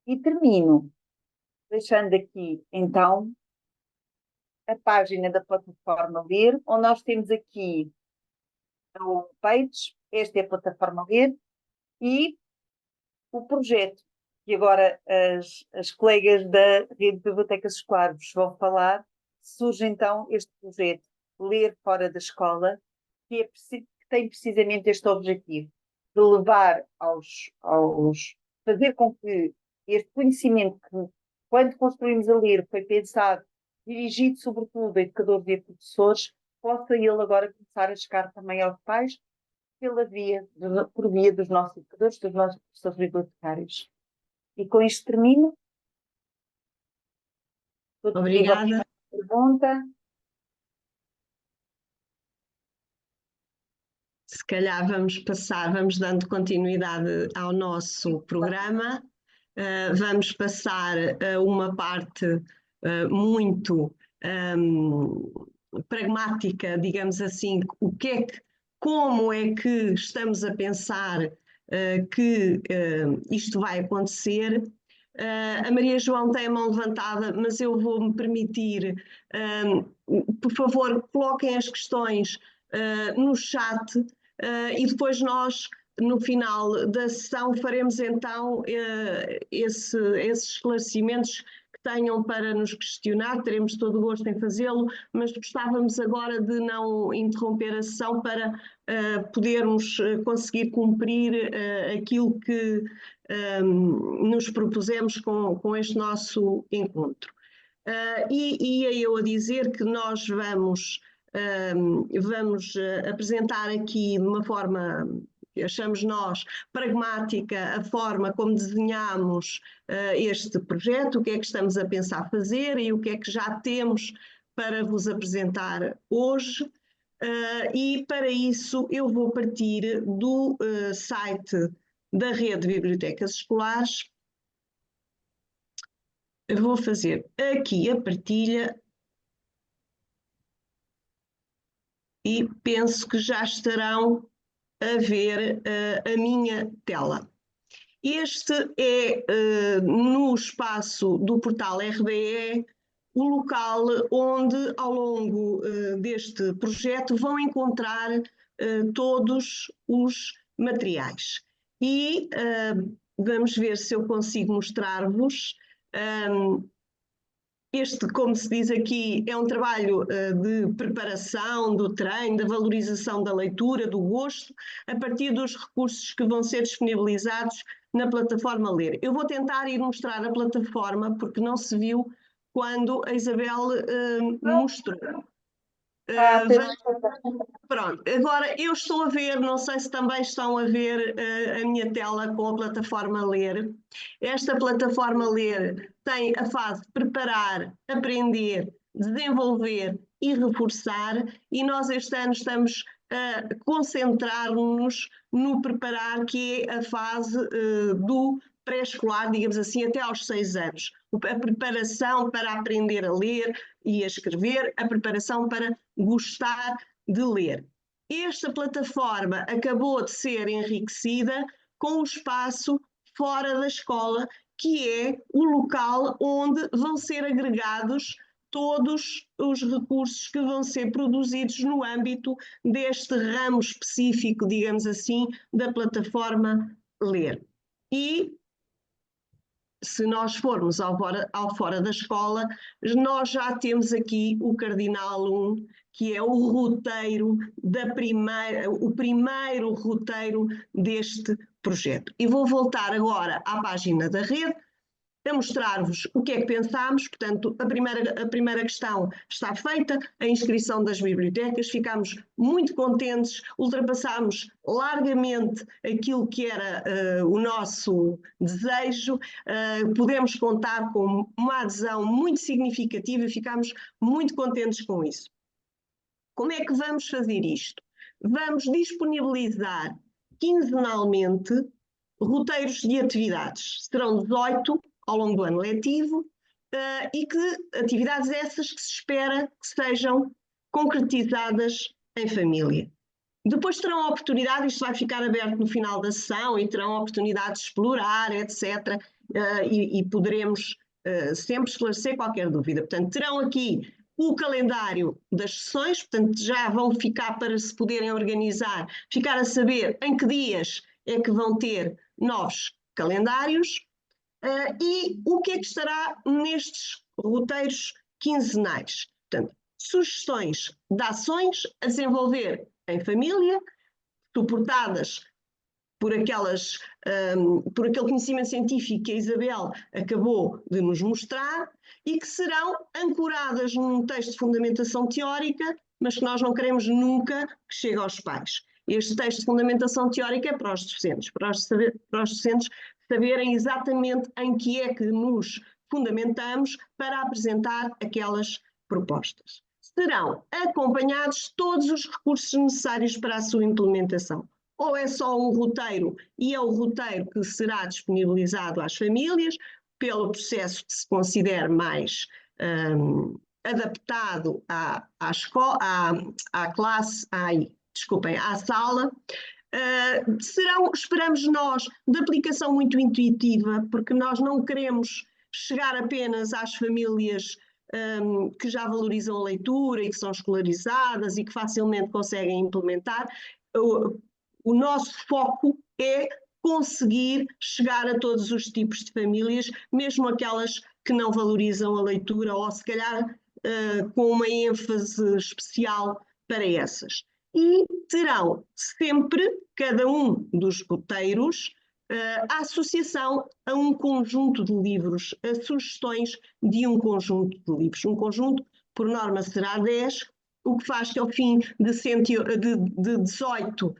E termino deixando aqui, então, a página da plataforma LIR, onde nós temos aqui a homepage, esta é a plataforma LIR, e o projeto, que agora as colegas da Rede de Bibliotecas Escolares vão falar, surge então este projeto Ler Fora da Escola, que tem precisamente este objetivo, de levar fazer com que este conhecimento que, quando construímos a LIR, foi pensado, dirigido sobretudo a educadores e a professores, possa ele agora começar a chegar também aos pais por via dos nossos educadores, dos nossos professores bibliotecários. E com isto termino. Obrigada. Pergunta. Se calhar vamos dando continuidade ao nosso programa. Vamos passar a uma parte muito pragmática, digamos assim, como é que estamos a pensar que isto vai acontecer. A Maria João tem a mão levantada, mas eu vou me permitir, por favor, coloquem as questões no chat e depois nós, no final da sessão, faremos então esses esclarecimentos que tenham para nos questionar, teremos todo o gosto em fazê-lo, mas gostávamos agora de não interromper a sessão para podermos conseguir cumprir aquilo que nos propusemos com este nosso encontro. E ia eu a dizer que nós vamos apresentar aqui de uma forma achamos nós, pragmática a forma como desenhamos este projeto, o que é que estamos a pensar fazer e o que é que já temos para vos apresentar hoje. E para isso eu vou partir do site da Rede de Bibliotecas Escolares. Eu vou fazer aqui a partilha e penso que já estarão a ver a minha tela. Este é, no espaço do portal RBE, o local onde, ao longo deste projeto, vão encontrar todos os materiais. E vamos ver se eu consigo mostrar-vos. Este, como se diz aqui, é um trabalho de preparação do treino, da valorização da leitura, do gosto, a partir dos recursos que vão ser disponibilizados na plataforma Ler. Eu vou tentar ir mostrar a plataforma, porque não se viu quando a Isabel mostrou. Pronto, agora eu estou a ver, não sei se também estão a ver a minha tela com a plataforma Ler. Esta plataforma Ler tem a fase de preparar, aprender, desenvolver e reforçar, e nós este ano estamos a concentrar-nos no preparar, que é a fase do pré-escolar, digamos assim, até aos 6 anos. A preparação para aprender a ler e a escrever, a preparação para gostar de ler. Esta plataforma acabou de ser enriquecida com o espaço fora da escola, que é o local onde vão ser agregados todos os recursos que vão ser produzidos no âmbito deste ramo específico, digamos assim, da plataforma Ler. E se nós formos ao fora da escola, nós já temos aqui o Cardinal 1, que é o roteiro o primeiro roteiro deste projeto. E vou voltar agora à página da rede, a mostrar-vos o que é que pensámos. Portanto, a primeira questão está feita, a inscrição das bibliotecas, ficámos muito contentes, ultrapassámos largamente aquilo que era o nosso desejo, podemos contar com uma adesão muito significativa e ficámos muito contentes com isso. Como é que vamos fazer isto? Vamos disponibilizar quinzenalmente roteiros de atividades, serão 18 ao longo do ano letivo, e que atividades essas que se espera que sejam concretizadas em família. Depois terão a oportunidade, isto vai ficar aberto no final da sessão, e terão a oportunidade de explorar, etc., e poderemos sempre esclarecer qualquer dúvida. Portanto, terão aqui o calendário das sessões, portanto, já vão ficar, para se poderem organizar, ficar a saber em que dias é que vão ter novos calendários. E o que é que estará nestes roteiros quinzenais? Portanto, sugestões de ações a desenvolver em família, suportadas por aquele conhecimento científico que a Isabel acabou de nos mostrar, e que serão ancoradas num texto de fundamentação teórica, mas que nós não queremos nunca que chegue aos pais. Este texto de fundamentação teórica é para os docentes, para os docentes saberem exatamente em que é que nos fundamentamos para apresentar aquelas propostas. Serão acompanhados todos os recursos necessários para a sua implementação. Ou é só um roteiro, e é o roteiro que será disponibilizado às famílias, pelo processo que se considere mais adaptado à classe, à sala. Esperamos nós, de aplicação muito intuitiva, porque nós não queremos chegar apenas às famílias que já valorizam a leitura e que são escolarizadas e que facilmente conseguem implementar. O nosso foco é conseguir chegar a todos os tipos de famílias, mesmo aquelas que não valorizam a leitura, ou se calhar com uma ênfase especial para essas. E terão sempre, cada um dos roteiros, a associação a um conjunto de livros, a sugestões de um conjunto de livros. Um conjunto, por norma, será 10, o que faz que ao fim de 18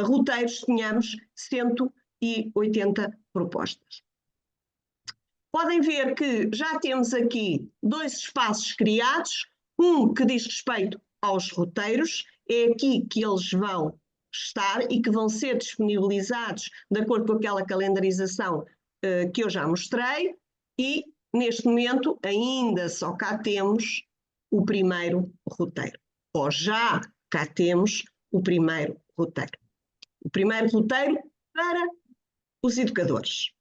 roteiros, tenhamos 180 propostas. Podem ver que já temos aqui 2 espaços criados, um que diz respeito aos roteiros, é aqui que eles vão estar e que vão ser disponibilizados de acordo com aquela calendarização que eu já mostrei, e neste momento ainda só cá temos o primeiro roteiro, ou já cá temos o primeiro roteiro. O primeiro roteiro para os educadores.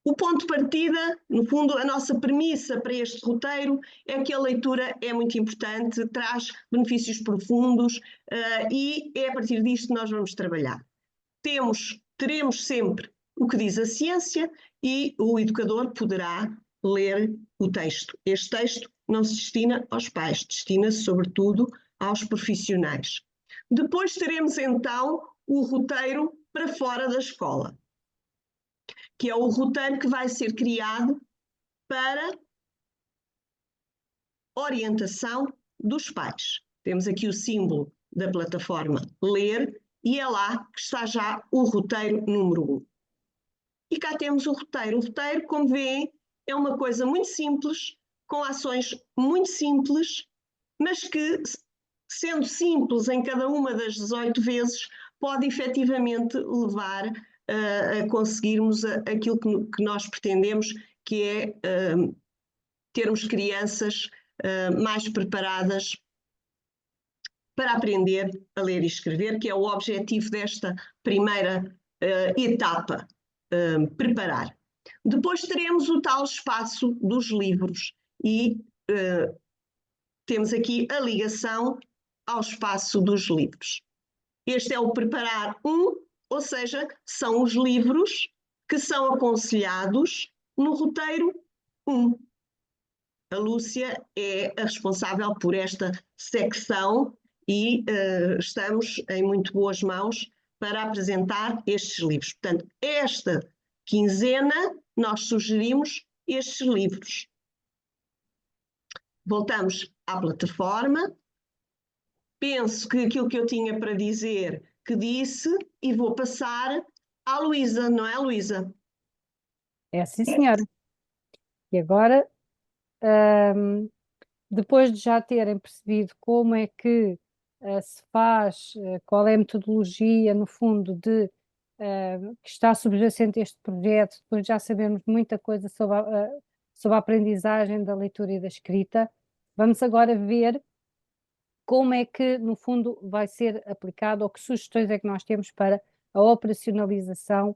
O ponto de partida, no fundo, a nossa premissa para este roteiro é que a leitura é muito importante, traz benefícios profundos e é a partir disto que nós vamos trabalhar. Teremos sempre o que diz a ciência e o educador poderá ler o texto. Este texto não se destina aos pais, destina-se sobretudo aos profissionais. Depois teremos então o roteiro para fora da escola, que é o roteiro que vai ser criado para orientação dos pais. Temos aqui o símbolo da plataforma Ler e é lá que está já o roteiro número 1. E cá temos o roteiro. O roteiro, como veem, é uma coisa muito simples, com ações muito simples, mas que, sendo simples em cada uma das 18 vezes, pode efetivamente levar a conseguirmos aquilo que nós pretendemos, que é termos crianças mais preparadas para aprender a ler e escrever, que é o objetivo desta primeira etapa, preparar. Depois teremos o tal espaço dos livros e temos aqui a ligação ao espaço dos livros. Este é o preparar 1, ou seja, são os livros que são aconselhados no roteiro 1. A Lúcia é a responsável por esta secção e estamos em muito boas mãos para apresentar estes livros. Portanto, esta quinzena nós sugerimos estes livros. Voltamos à plataforma. Penso que aquilo que eu tinha para dizer, que disse, e vou passar à Luísa, não é, Luísa? É sim, senhora. E agora, depois de já terem percebido como é que se faz, qual é a metodologia, no fundo, que está subjacente a este projeto, depois de já sabermos muita coisa sobre a aprendizagem da leitura e da escrita, vamos agora ver como é que, no fundo, vai ser aplicado, ou que sugestões é que nós temos para a operacionalização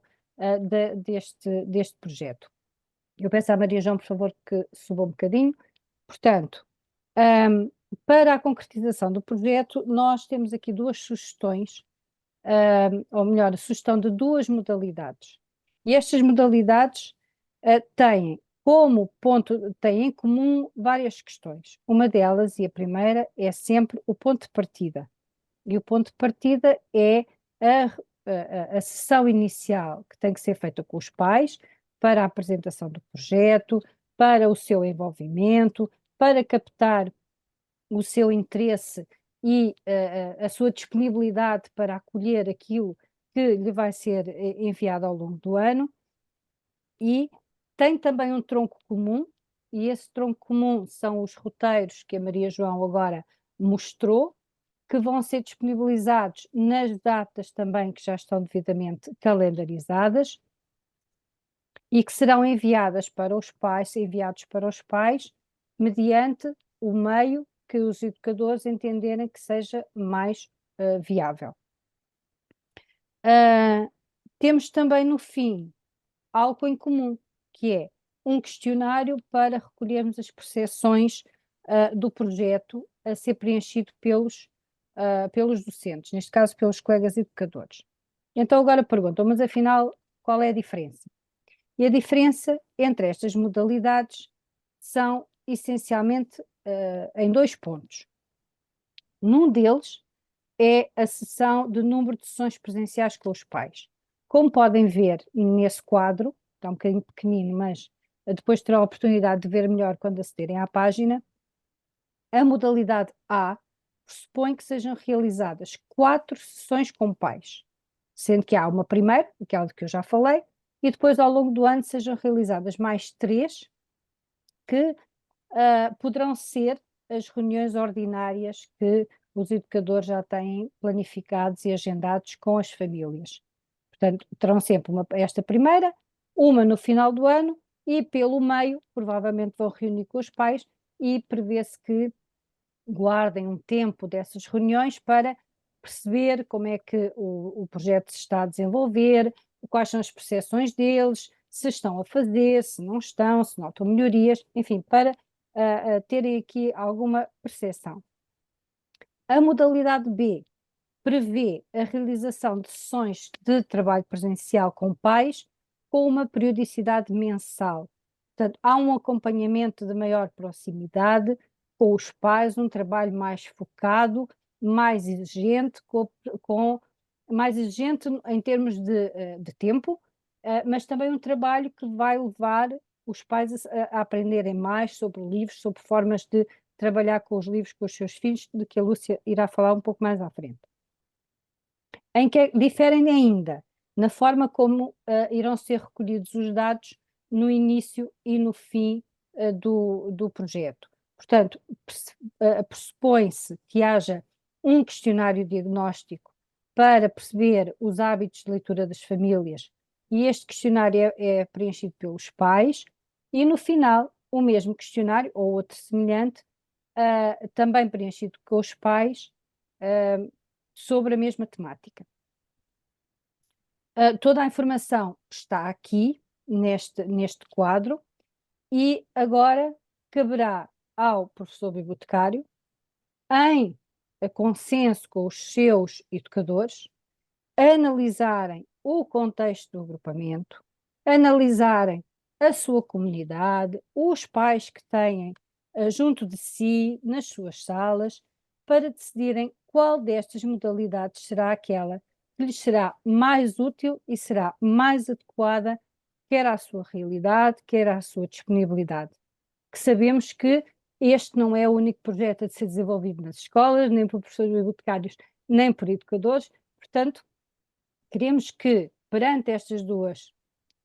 deste projeto. Eu peço à Maria João, por favor, que suba um bocadinho. Portanto, para a concretização do projeto, nós temos aqui 2 sugestões, ou melhor, a sugestão de 2 modalidades. E estas modalidades têm em comum várias questões. Uma delas, e a primeira, é sempre o ponto de partida. E o ponto de partida é a sessão inicial que tem que ser feita com os pais para a apresentação do projeto, para o seu envolvimento, para captar o seu interesse e a sua disponibilidade para acolher aquilo que lhe vai ser enviado ao longo do ano. E tem também um tronco comum, e esse tronco comum são os roteiros que a Maria João agora mostrou, que vão ser disponibilizados nas datas também que já estão devidamente calendarizadas e que serão enviados para os pais mediante o meio que os educadores entenderem que seja mais viável. Temos também no fim algo em comum, que é um questionário para recolhermos as percepções do projeto a ser preenchido pelos docentes, neste caso pelos colegas educadores. Então agora perguntam, mas afinal qual é a diferença? E a diferença entre estas modalidades são essencialmente em 2 pontos. Num deles é a sessão de número de sessões presenciais com os pais. Como podem ver nesse quadro, está um bocadinho pequenino, mas depois terão a oportunidade de ver melhor quando acederem à página, a modalidade A pressupõe que sejam realizadas 4 sessões com pais, sendo que há uma primeira, aquela de que eu já falei, e depois ao longo do ano sejam realizadas mais 3 que poderão ser as reuniões ordinárias que os educadores já têm planificados e agendados com as famílias. Portanto, terão sempre esta primeira, uma no final do ano e pelo meio, provavelmente vão reunir com os pais e prevê-se que guardem um tempo dessas reuniões para perceber como é que o projeto se está a desenvolver, quais são as percepções deles, se estão a fazer, se não estão, se notam melhorias, enfim, para terem aqui alguma percepção. A modalidade B prevê a realização de sessões de trabalho presencial com pais com uma periodicidade mensal. Portanto, há um acompanhamento de maior proximidade com os pais, um trabalho mais focado, mais exigente, mais exigente em termos de tempo, mas também um trabalho que vai levar os pais a aprenderem mais sobre livros, sobre formas de trabalhar com os livros com os seus filhos, de que a Lúcia irá falar um pouco mais à frente. Em que diferem ainda na forma como irão ser recolhidos os dados no início e no fim do projeto. Portanto, pressupõe-se que haja um questionário diagnóstico para perceber os hábitos de leitura das famílias, e este questionário é preenchido pelos pais, e no final o mesmo questionário, ou outro semelhante, também preenchido com os pais, sobre a mesma temática. Toda a informação está aqui, neste quadro, e agora caberá ao professor bibliotecário, em consenso com os seus educadores, analisarem o contexto do agrupamento, analisarem a sua comunidade, os pais que têm junto de si, nas suas salas, para decidirem qual destas modalidades será aquela que lhes será mais útil e será mais adequada, quer à sua realidade, quer à sua disponibilidade. Que sabemos que este não é o único projeto a ser desenvolvido nas escolas, nem por professores bibliotecários, nem por educadores, portanto, queremos que, perante estas duas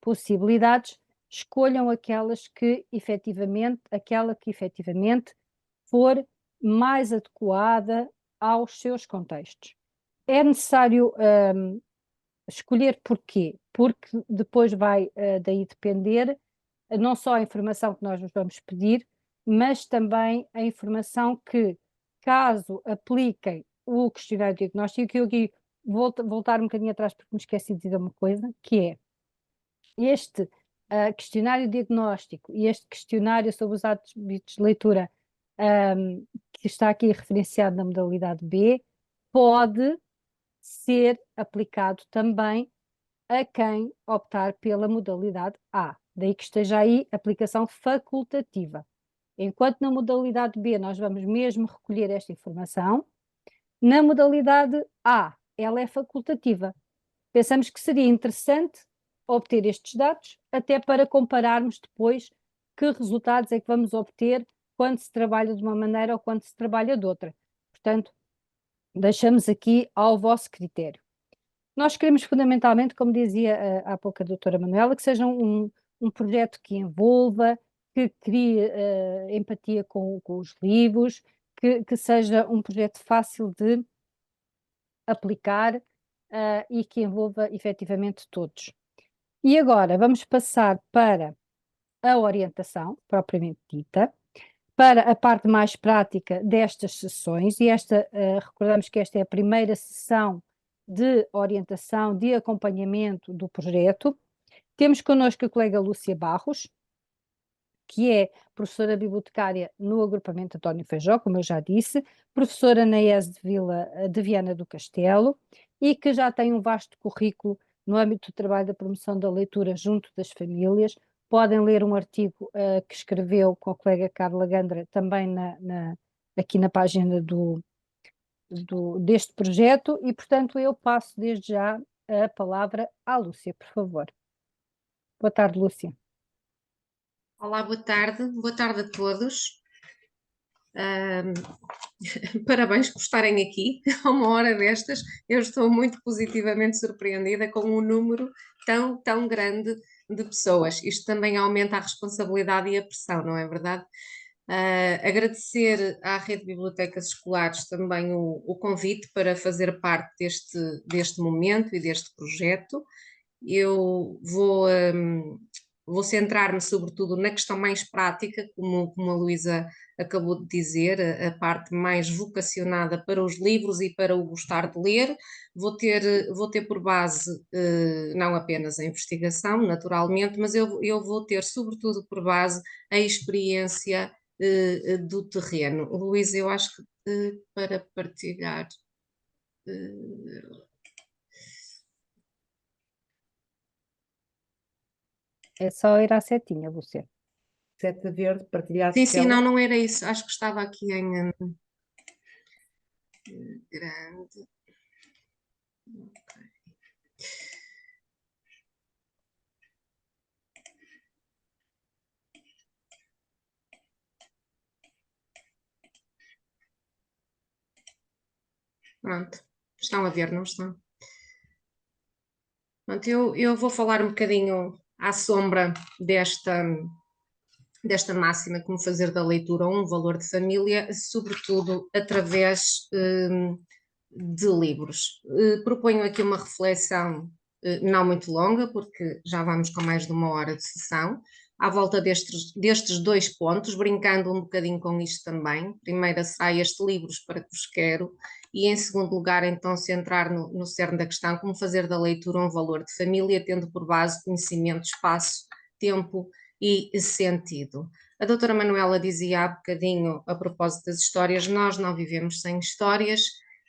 possibilidades, escolham aquela que efetivamente for mais adequada aos seus contextos. É necessário escolher porquê? Porque depois vai daí depender não só a informação que nós vos vamos pedir, mas também a informação que, caso apliquem o questionário diagnóstico, que eu aqui vou voltar um bocadinho atrás porque me esqueci de dizer uma coisa, que é este questionário diagnóstico e este questionário sobre os hábitos de leitura que está aqui referenciado na modalidade B, pode ser aplicado também a quem optar pela modalidade A. Daí que esteja aí aplicação facultativa. Enquanto na modalidade B nós vamos mesmo recolher esta informação, na modalidade A ela é facultativa. Pensamos que seria interessante obter estes dados, até para compararmos depois que resultados é que vamos obter quando se trabalha de uma maneira ou quando se trabalha de outra. Portanto, deixamos aqui ao vosso critério. Nós queremos fundamentalmente, como dizia há pouco a doutora Manuela, que seja um projeto que envolva, que crie empatia com os livros, que seja um projeto fácil de aplicar e que envolva efetivamente todos. E agora vamos passar para a orientação, propriamente dita, para a parte mais prática destas sessões, e recordamos que esta é a primeira sessão de orientação, de acompanhamento do projeto. Temos connosco a colega Lúcia Barros, que é professora bibliotecária no agrupamento António Feijó, como eu já disse, professora na ES de Viana do Castelo, e que já tem um vasto currículo no âmbito do trabalho da promoção da leitura junto das famílias. Podem ler um artigo que escreveu com a colega Carla Gandra, também aqui na página deste projeto, e portanto eu passo desde já a palavra à Lúcia, por favor. Boa tarde, Lúcia. Olá, boa tarde a todos. Parabéns por estarem aqui a uma hora destas. Eu estou muito positivamente surpreendida com um número tão grande de pessoas. Isto também aumenta a responsabilidade e a pressão, não é verdade? Agradecer à Rede de Bibliotecas Escolares também o convite para fazer parte deste momento e deste projeto. Eu vou centrar-me sobretudo na questão mais prática, como a Luísa acabou de dizer, a parte mais vocacionada para os livros e para o gostar de ler. Vou ter por base não apenas a investigação, naturalmente, mas eu vou ter sobretudo por base a experiência do terreno. Luísa, eu acho que para partilhar. É só ir à setinha, Lúcia. Seta verde, partilhar Sim, tela. não era isso. Acho que estava aqui em grande. Ok. Pronto, estão a ver, não estão? Pronto, eu vou falar um bocadinho à sombra desta máxima, como fazer da leitura um valor de família, sobretudo através de livros. Proponho aqui uma reflexão não muito longa, porque já vamos com mais de uma hora de sessão, à volta destes 2 pontos, brincando um bocadinho com isto também. Primeiro será este livros para que vos quero, e em segundo lugar, então, centrar no cerne da questão, como fazer da leitura um valor de família, tendo por base conhecimento, espaço, tempo e sentido. A doutora Manuela dizia há bocadinho, a propósito das histórias, nós não vivemos sem histórias,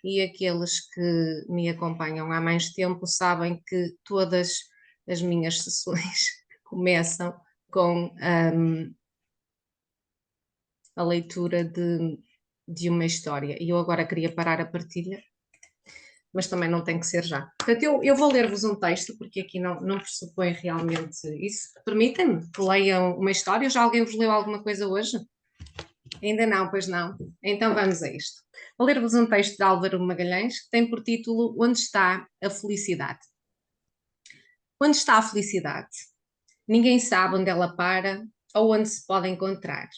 e aqueles que me acompanham há mais tempo sabem que todas as minhas sessões começam com a leitura de uma história. E eu agora queria parar a partilha, mas também não tem que ser já. Portanto, eu vou ler-vos um texto, porque aqui não pressupõe realmente isso. Permitem-me que leiam uma história? Já alguém vos leu alguma coisa hoje? Ainda não, pois não. Então vamos a isto. Vou ler-vos um texto de Álvaro Magalhães, que tem por título Onde está a felicidade? Onde está a felicidade? Ninguém sabe onde ela para ou onde se pode encontrar.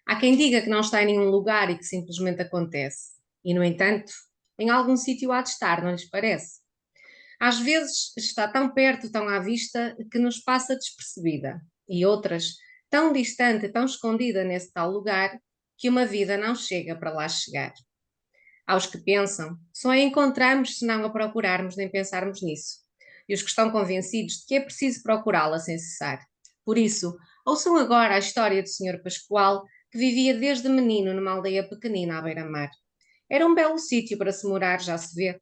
Há quem diga que não está em nenhum lugar e que simplesmente acontece. E, no entanto, em algum sítio há de estar, não lhes parece? Às vezes está tão perto, tão à vista, que nos passa despercebida. E outras, tão distante, tão escondida nesse tal lugar, que uma vida não chega para lá chegar. Aos que pensam, só a encontramos se não a procurarmos nem pensarmos nisso. E os que estão convencidos de que é preciso procurá-la sem cessar. Por isso, ouçam agora a história do Sr. Pascoal, que vivia desde menino numa aldeia pequenina à beira-mar. Era um belo sítio para se morar, já se vê.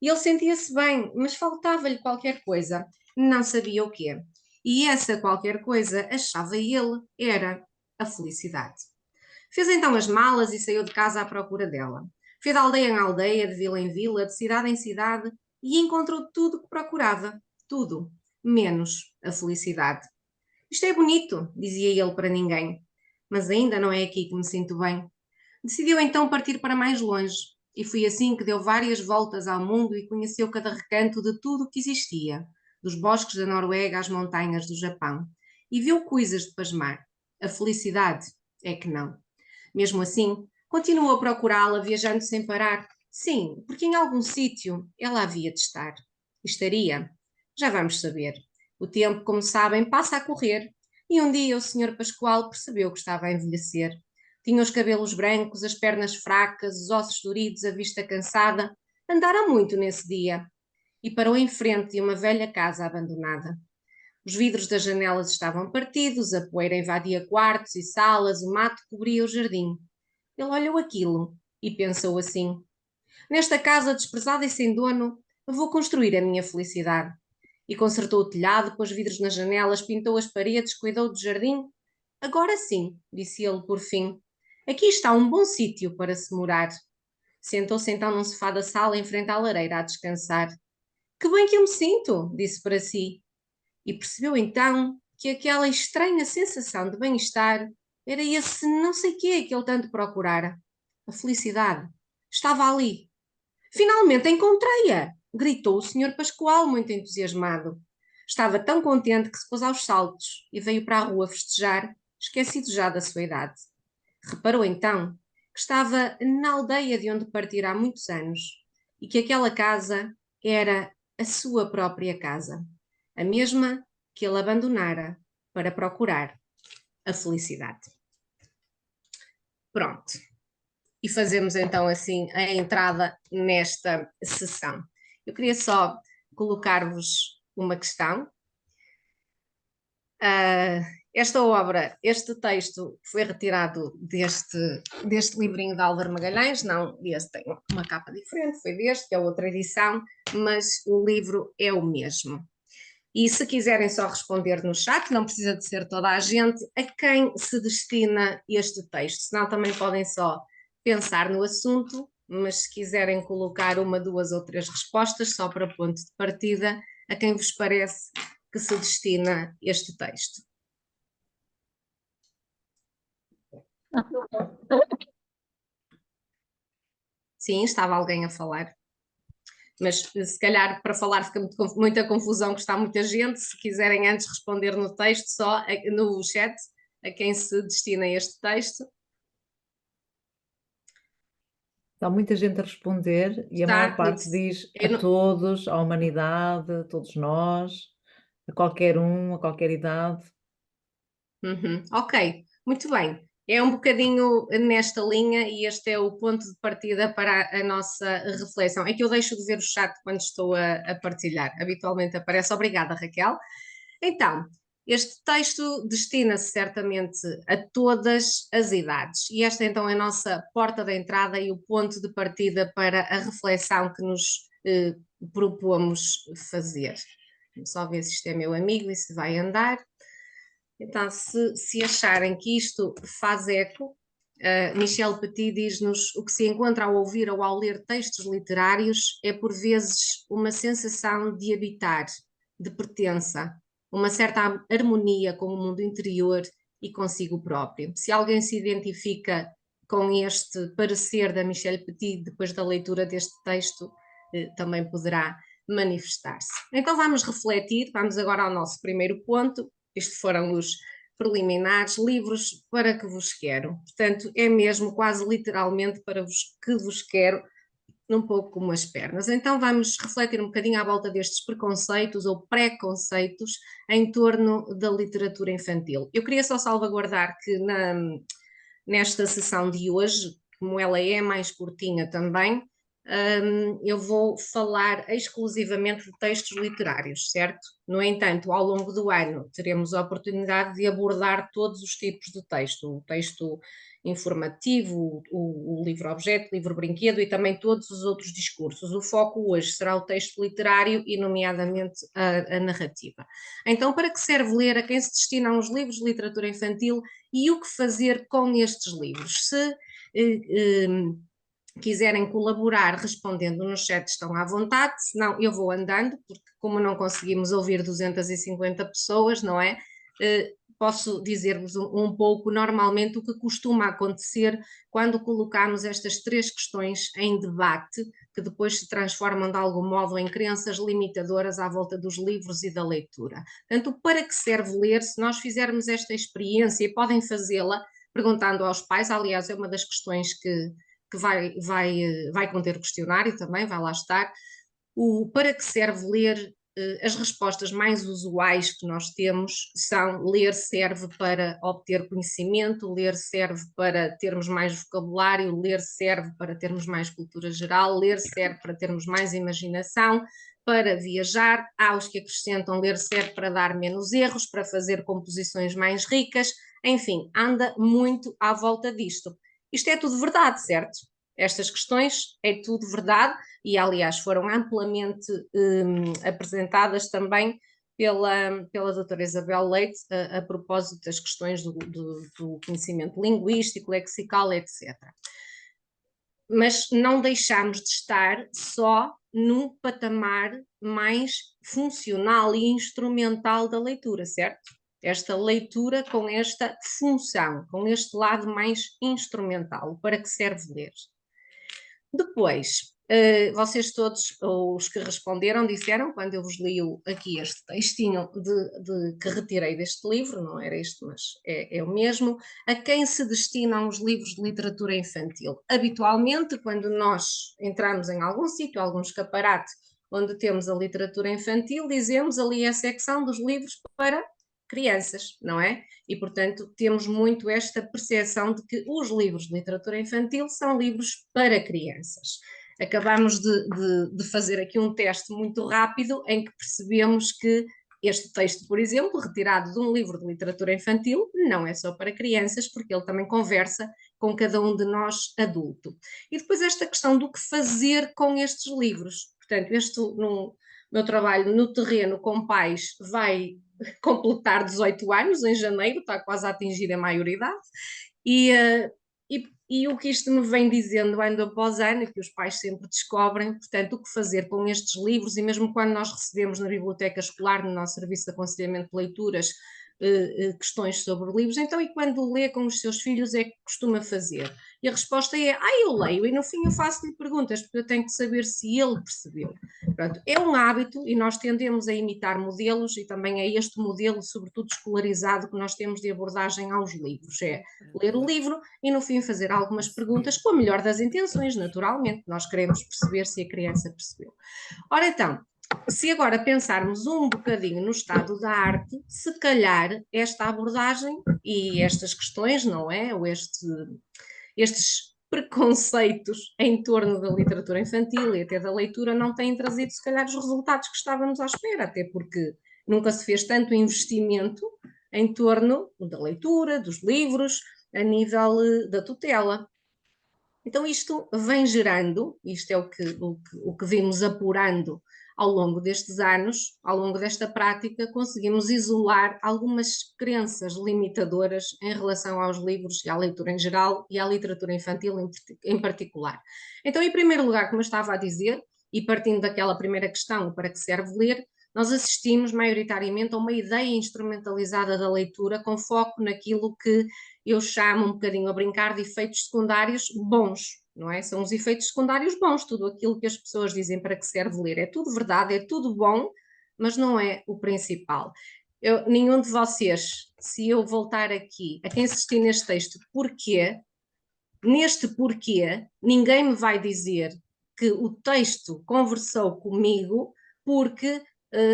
E ele sentia-se bem, mas faltava-lhe qualquer coisa, não sabia o quê. E essa qualquer coisa, achava ele, era a felicidade. Fez então as malas e saiu de casa à procura dela. Foi de aldeia em aldeia, de vila em vila, de cidade em cidade, e encontrou tudo o que procurava. Tudo, menos a felicidade. Isto é bonito, dizia ele para ninguém, mas ainda não é aqui que me sinto bem. Decidiu então partir para mais longe, e foi assim que deu várias voltas ao mundo e conheceu cada recanto de tudo o que existia, dos bosques da Noruega às montanhas do Japão, e viu coisas de pasmar. A felicidade é que não. Mesmo assim, continuou a procurá-la, viajando sem parar. Sim, porque em algum sítio ela havia de estar. Estaria. Já vamos saber. O tempo, como sabem, passa a correr, e um dia o Sr. Pascoal percebeu que estava a envelhecer. Tinha os cabelos brancos, as pernas fracas, os ossos doridos, a vista cansada. Andara muito nesse dia e parou em frente de uma velha casa abandonada. Os vidros das janelas estavam partidos, a poeira invadia quartos e salas, o mato cobria o jardim. Ele olhou aquilo e pensou assim: nesta casa desprezada e sem dono, vou construir a minha felicidade. E consertou o telhado, pôs vidros nas janelas, pintou as paredes, cuidou do jardim. Agora sim, disse ele por fim, aqui está um bom sítio para se morar. Sentou-se então num sofá da sala em frente à lareira a descansar. Que bem que eu me sinto, disse para si. E percebeu então que aquela estranha sensação de bem-estar Era esse não sei quê que ele tanto procurara. A felicidade estava ali. Finalmente encontrei-a! Gritou o Sr. Pascoal, muito entusiasmado. Estava tão contente que se pôs aos saltos e veio para a rua festejar, esquecido já da sua idade. Reparou então que estava na aldeia de onde partira há muitos anos e que aquela casa era a sua própria casa, a mesma que ele abandonara para procurar a felicidade. Pronto. E fazemos então assim a entrada nesta sessão. Eu queria só colocar-vos uma questão. Esta obra, este texto foi retirado deste livrinho de Álvaro Magalhães, não, este tem uma capa diferente, foi deste, que é outra edição, mas o livro é o mesmo. E se quiserem só responder no chat, não precisa de ser toda a gente, a quem se destina este texto, senão também podem só pensar no assunto, mas se quiserem colocar uma, duas ou três respostas, só para ponto de partida, a quem vos parece que se destina este texto. Sim, estava alguém a falar. Mas se calhar para falar fica muita confusão, que está muita gente. Se quiserem antes responder no texto, só no chat, a quem se destina este texto. Está muita gente a responder e a maior parte diz a todos, à humanidade, a todos nós, a qualquer um, a qualquer idade. Ok, muito bem. É um bocadinho nesta linha e este é o ponto de partida para a nossa reflexão. É que eu deixo de ver o chat quando estou a partilhar. Habitualmente aparece. Obrigada, Raquel. Então, este texto destina-se certamente a todas as idades e esta então é a nossa porta de entrada e o ponto de partida para a reflexão que nos propomos fazer. Vamos só ver se isto é meu amigo e se vai andar. Então, se acharem que isto faz eco, Michel Petit diz-nos: o que se encontra ao ouvir ou ao ler textos literários é por vezes uma sensação de habitar, de pertença, uma certa harmonia com o mundo interior e consigo próprio. Se alguém se identifica com este parecer da Michel Petit depois da leitura deste texto, também poderá manifestar-se. Então vamos refletir, vamos agora ao nosso primeiro ponto. Estes foram os preliminares, livros para que vos quero. Portanto, é mesmo quase literalmente para que vos quero, um pouco como as pernas. Então vamos refletir um bocadinho à volta destes preconceitos ou preconceitos em torno da literatura infantil. Eu queria só salvaguardar que nesta sessão de hoje, como ela é mais curtinha também, eu vou falar exclusivamente de textos literários, certo? No entanto, ao longo do ano teremos a oportunidade de abordar todos os tipos de texto, o texto informativo, o livro-objeto, o livro-brinquedo e também todos os outros discursos. O foco hoje será o texto literário e, nomeadamente, a narrativa. Então, para que serve ler, a quem se destinam os livros de literatura infantil e o que fazer com estes livros? Se quiserem colaborar respondendo no chat, estão à vontade, senão eu vou andando, porque como não conseguimos ouvir 250 pessoas, não é? Posso dizer-vos um pouco normalmente o que costuma acontecer quando colocamos estas três questões em debate, que depois se transformam de algum modo em crenças limitadoras à volta dos livros e da leitura. Portanto, para que serve ler? Se nós fizermos esta experiência, e podem fazê-la perguntando aos pais, aliás, é uma das questões que vai conter o questionário também, vai lá estar. Para que serve ler? As respostas mais usuais que nós temos são: ler serve para obter conhecimento, ler serve para termos mais vocabulário, ler serve para termos mais cultura geral, ler serve para termos mais imaginação, para viajar. Há os que acrescentam: ler serve para dar menos erros, para fazer composições mais ricas, enfim, anda muito à volta disto. Isto é tudo verdade, certo? Estas questões é tudo verdade e, aliás, foram amplamente apresentadas também pela doutora Isabel Leite a propósito das questões do conhecimento linguístico, lexical, etc. Mas não deixamos de estar só num patamar mais funcional e instrumental da leitura, certo? esta leitura com esta função, com este lado mais instrumental, para que serve ler. Depois, vocês todos, os que responderam, disseram, quando eu vos li aqui este textinho que retirei deste livro, não era este, mas é o mesmo, a quem se destinam os livros de literatura infantil? Habitualmente, quando nós entramos em algum sítio, algum escaparate, onde temos a literatura infantil, dizemos ali a secção dos livros para crianças, não é? E, portanto, temos muito esta percepção de que os livros de literatura infantil são livros para crianças. Acabamos de fazer aqui um teste muito rápido em que percebemos que este texto, por exemplo, retirado de um livro de literatura infantil, não é só para crianças, porque ele também conversa com cada um de nós adulto. E depois esta questão do que fazer com estes livros. Portanto, no meu trabalho no terreno com pais vai completar 18 anos em janeiro, está quase a atingir a maioridade, e o que isto me vem dizendo ano após ano, que os pais sempre descobrem, portanto, o que fazer com estes livros, e mesmo quando nós recebemos na biblioteca escolar, no nosso serviço de aconselhamento de leituras, questões sobre livros, então, e quando lê com os seus filhos, é que costuma fazer? E a resposta é, eu leio, e no fim eu faço-lhe perguntas, porque eu tenho que saber se ele percebeu. Pronto, é um hábito, e nós tendemos a imitar modelos, e também é este modelo, sobretudo escolarizado, que nós temos de abordagem aos livros, é ler o livro e no fim fazer algumas perguntas com a melhor das intenções, naturalmente, nós queremos perceber se a criança percebeu. Ora então, se agora pensarmos um bocadinho no estado da arte, se calhar esta abordagem e estas questões, não é? Ou estes preconceitos em torno da literatura infantil e até da leitura não têm trazido, se calhar, os resultados que estávamos à espera, até porque nunca se fez tanto investimento em torno da leitura, dos livros, a nível da tutela. Então isto vem gerando, isto é o que vimos apurando ao longo destes anos, ao longo desta prática, conseguimos isolar algumas crenças limitadoras em relação aos livros e à leitura em geral e à literatura infantil em particular. Então, em primeiro lugar, como eu estava a dizer, e partindo daquela primeira questão, para que serve ler, nós assistimos maioritariamente a uma ideia instrumentalizada da leitura com foco naquilo que eu chamo um bocadinho a brincar de efeitos secundários bons, não é? São os efeitos secundários bons, tudo aquilo que as pessoas dizem para que serve ler. É tudo verdade, é tudo bom, mas não é o principal. Nenhum de vocês, se eu voltar aqui a quem insistir neste texto, porquê, neste porquê, ninguém me vai dizer que o texto conversou comigo porque,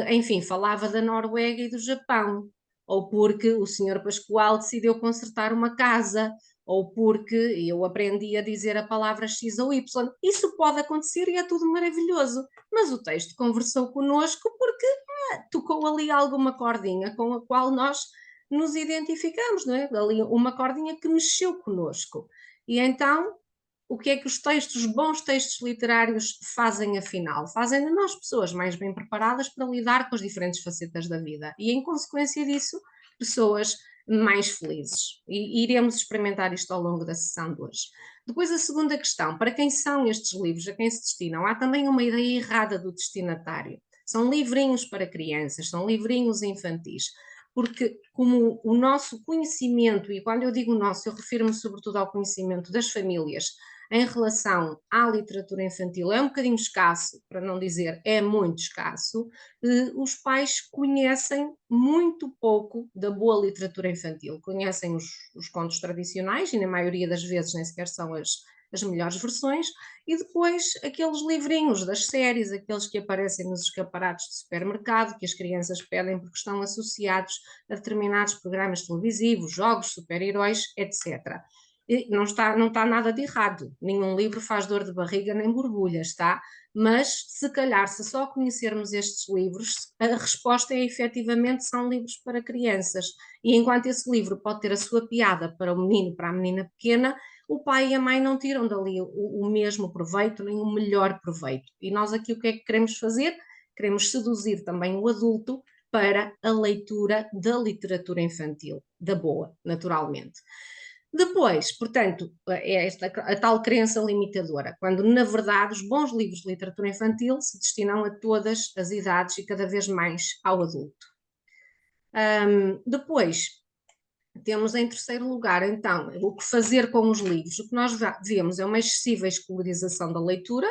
enfim, falava da Noruega e do Japão, ou porque o Sr. Pascoal decidiu consertar uma casa, ou porque eu aprendi a dizer a palavra X ou Y. Isso pode acontecer e é tudo maravilhoso, mas o texto conversou connosco porque tocou ali alguma cordinha com a qual nós nos identificamos, não é? Ali uma cordinha que mexeu connosco. E então, o que é que os bons textos literários fazem afinal? Fazem de nós pessoas mais bem preparadas para lidar com as diferentes facetas da vida e, em consequência disso, pessoas mais felizes. E iremos experimentar isto ao longo da sessão de hoje. Depois, a segunda questão, para quem são estes livros, a quem se destinam? Há também uma ideia errada do destinatário. São livrinhos para crianças, são livrinhos infantis. Porque como o nosso conhecimento, e quando eu digo nosso, eu refiro-me sobretudo ao conhecimento das famílias em relação à literatura infantil, é um bocadinho escasso, para não dizer é muito escasso, os pais conhecem muito pouco da boa literatura infantil, conhecem os contos tradicionais e na maioria das vezes nem sequer são as melhores versões, e depois aqueles livrinhos das séries, aqueles que aparecem nos escaparates de supermercado, que as crianças pedem porque estão associados a determinados programas televisivos, jogos, super-heróis, etc. E não está nada de errado, nenhum livro faz dor de barriga nem borbulhas, tá? Mas se calhar, se só conhecermos estes livros, a resposta é efetivamente são livros para crianças. E enquanto esse livro pode ter a sua piada para o menino, para a menina pequena, o pai e a mãe não tiram dali o mesmo proveito, nem o melhor proveito. E nós aqui o que é que queremos fazer? Queremos seduzir também o adulto para a leitura da literatura infantil, da boa, naturalmente. Depois, portanto, é a tal crença limitadora, quando na verdade os bons livros de literatura infantil se destinam a todas as idades e cada vez mais ao adulto. Depois, temos em terceiro lugar, então, o que fazer com os livros. O que nós vemos é uma excessiva escolarização da leitura,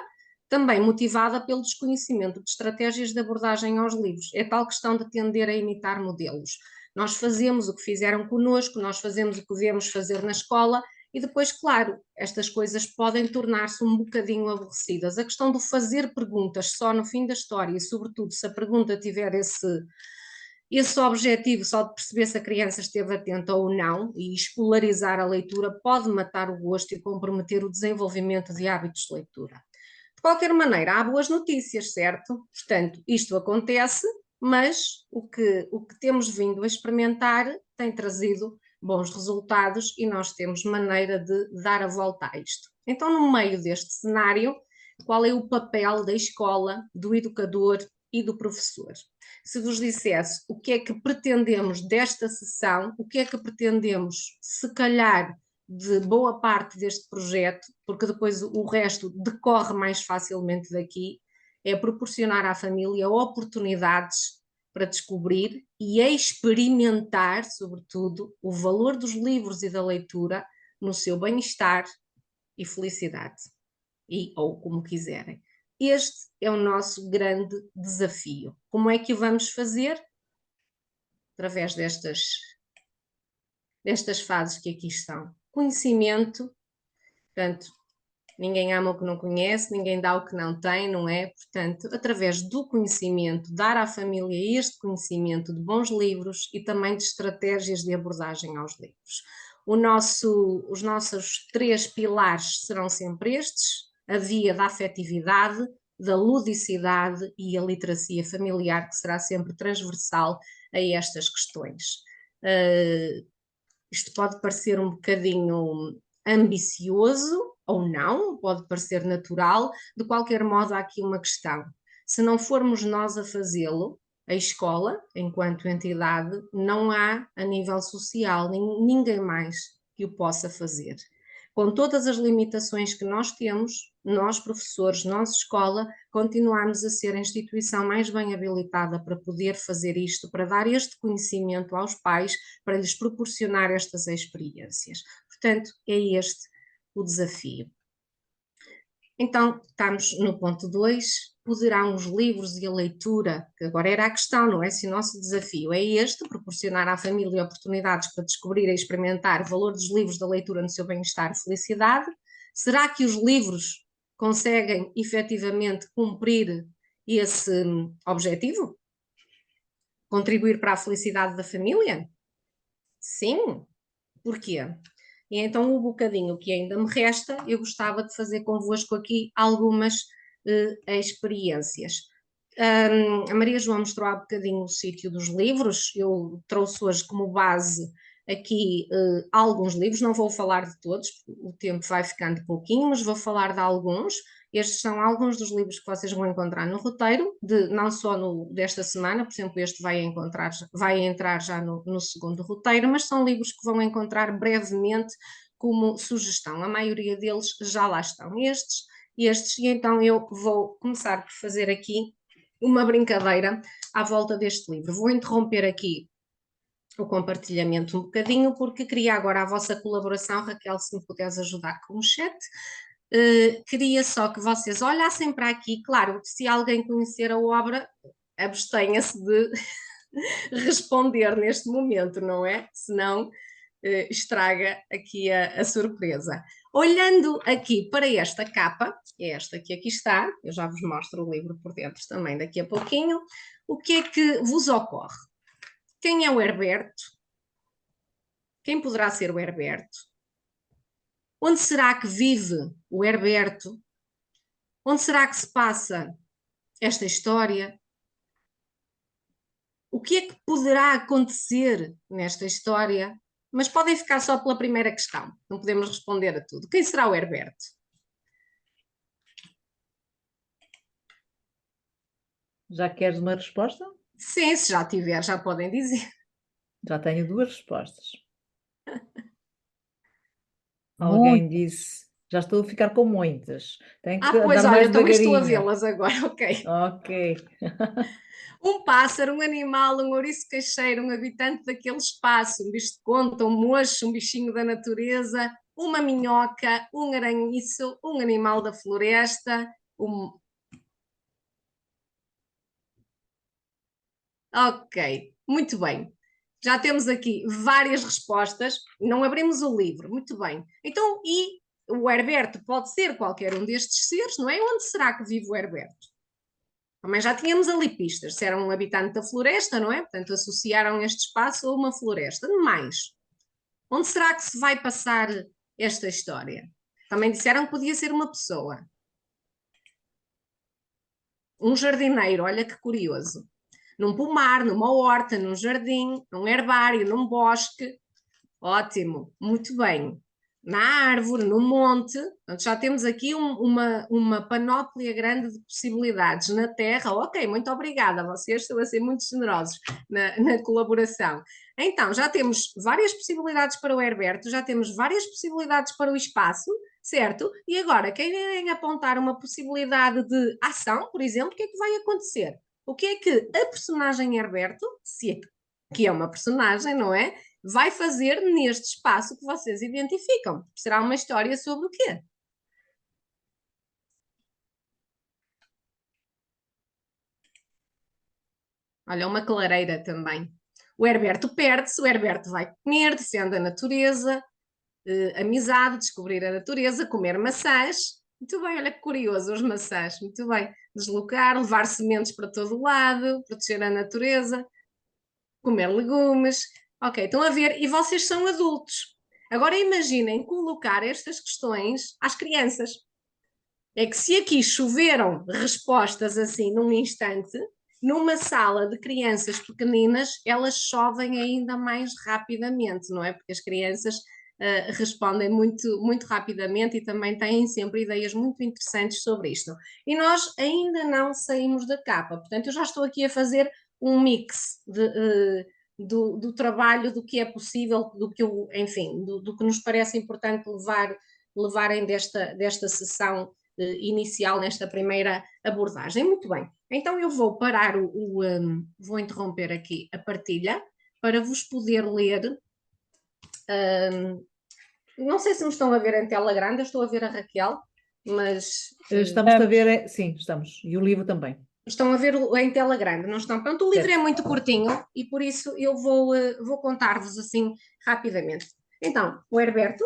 também motivada pelo desconhecimento de estratégias de abordagem aos livros. É tal questão de tender a imitar modelos. Nós fazemos o que fizeram connosco, nós fazemos o que devemos fazer na escola e depois, claro, estas coisas podem tornar-se um bocadinho aborrecidas. A questão do fazer perguntas só no fim da história e, sobretudo, se a pergunta tiver esse objetivo só de perceber se a criança esteve atenta ou não e escolarizar a leitura pode matar o gosto e comprometer o desenvolvimento de hábitos de leitura. De qualquer maneira, há boas notícias, certo? Portanto, isto acontece, mas o que temos vindo a experimentar tem trazido bons resultados e nós temos maneira de dar a volta a isto. Então, no meio deste cenário, qual é o papel da escola, do educador e do professor? Se vos dissesse o que é que pretendemos desta sessão, o que é que pretendemos, se calhar, de boa parte deste projeto, porque depois o resto decorre mais facilmente daqui, é proporcionar à família oportunidades para descobrir e experimentar, sobretudo, o valor dos livros e da leitura no seu bem-estar e felicidade, ou como quiserem. Este é o nosso grande desafio. Como é que o vamos fazer? Através destas fases que aqui estão. Conhecimento, portanto, ninguém ama o que não conhece, ninguém dá o que não tem, não é? Portanto, através do conhecimento, dar à família este conhecimento de bons livros e também de estratégias de abordagem aos livros. Os nossos 3 pilares serão sempre estes: a via da afetividade, da ludicidade e a literacia familiar, que será sempre transversal a estas questões. Isto pode parecer um bocadinho ambicioso ou não, pode parecer natural. De qualquer modo, há aqui uma questão. Se não formos nós a fazê-lo, a escola, enquanto entidade, não há a nível social ninguém mais que o possa fazer. Com todas as limitações que nós temos, nós professores, nós escola, continuamos a ser a instituição mais bem habilitada para poder fazer isto, para dar este conhecimento aos pais, para lhes proporcionar estas experiências. Portanto, é este o desafio. Então, estamos no ponto 2, poderão os livros e a leitura, que agora era a questão, não é? Se o nosso desafio é este, proporcionar à família oportunidades para descobrir e experimentar o valor dos livros da leitura no seu bem-estar e felicidade, será que os livros conseguem efetivamente cumprir esse objetivo? Contribuir para a felicidade da família? Sim. Porquê? E então, o bocadinho que ainda me resta, eu gostava de fazer convosco aqui algumas experiências. A Maria João mostrou há bocadinho o sítio dos livros, eu trouxe hoje como base aqui alguns livros, não vou falar de todos, o tempo vai ficando pouquinho, mas vou falar de alguns. Estes são alguns dos livros que vocês vão encontrar no roteiro, não só desta semana, por exemplo, este vai entrar já no segundo roteiro, mas são livros que vão encontrar brevemente como sugestão. A maioria deles já lá estão, estes, e então eu vou começar por fazer aqui uma brincadeira à volta deste livro. Vou interromper aqui o compartilhamento um bocadinho, porque queria agora a vossa colaboração. Raquel, se me puderes ajudar com o chat. Queria só que vocês olhassem para aqui. Claro, se alguém conhecer a obra, abstenha-se de responder neste momento, não é? Senão estraga aqui a surpresa. Olhando aqui para esta capa, é esta que aqui está, eu já vos mostro o livro por dentro também daqui a pouquinho, o que é que vos ocorre? Quem é o Herberto? Quem poderá ser o Herberto? Onde será que vive o Herberto? Onde será que se passa esta história? O que é que poderá acontecer nesta história? Mas podem ficar só pela primeira questão, não podemos responder a tudo. Quem será o Herberto? Já queres uma resposta? Sim, se já tiver, já podem dizer. Já tenho 2 respostas. Alguém disse Já estou a ficar com muitas. Tenho que Pois andar olha, mais também estou a devagarinho. vê-las agora, ok. Ok. Um pássaro, um animal, um ouriço caixeiro, um habitante daquele espaço, um bicho de conta, um mocho, um bichinho da natureza, uma minhoca, um aranhiço, um animal da floresta, um... Ok, muito bem. Já temos aqui várias respostas, não abrimos o livro, muito bem. Então, e o Herberto pode ser qualquer um destes seres, não é? Onde será que vive o Herberto? Também já tínhamos ali pistas, se era um habitante da floresta, não é? Portanto, associaram este espaço a uma floresta. Mais, onde será que se vai passar esta história? Também disseram que podia ser uma pessoa. Um jardineiro, olha que curioso. Num pomar, numa horta, num jardim, num herbário, num bosque. Ótimo, muito bem. Na árvore, no monte, portanto, já temos aqui uma panóplia grande de possibilidades. Na terra, ok, muito obrigada, vocês estão a ser muito generosos na colaboração. Então, já temos várias possibilidades para o Herberto, já temos várias possibilidades para o espaço, certo? E agora, querem apontar uma possibilidade de ação, por exemplo, o que é que vai acontecer? O que é que a personagem Herberto, se é que é uma personagem, não é? Vai fazer neste espaço que vocês identificam. Será uma história sobre o quê? Olha, uma clareira também. O Herberto perde-se, o Herberto vai comer, descendo a natureza, amizade, descobrir a natureza, comer maçãs. Muito bem, olha que curioso, os maçãs. Muito bem. Deslocar, levar sementes para todo o lado, proteger a natureza, comer legumes. Ok, estão a ver? E vocês são adultos. Agora imaginem colocar estas questões às crianças. É que se aqui choveram respostas assim num instante, numa sala de crianças pequeninas, elas chovem ainda mais rapidamente, não é? Porque as crianças respondem muito rapidamente e também têm sempre ideias muito interessantes sobre isto. E nós ainda não saímos da capa, portanto, eu já estou aqui a fazer um mix do trabalho, do que é possível, do que, enfim, do que nos parece importante levarem desta sessão inicial, nesta primeira abordagem. Muito bem, então eu vou parar vou interromper aqui a partilha para vos poder ler. Não sei se me estão a ver em tela grande, eu estou a ver a Raquel, mas... Estamos a ver, sim, estamos, e o livro também. Estão a ver em tela grande, não estão? Portanto, o livro é muito curtinho e por isso eu vou contar-vos assim rapidamente. Então, o Herberto,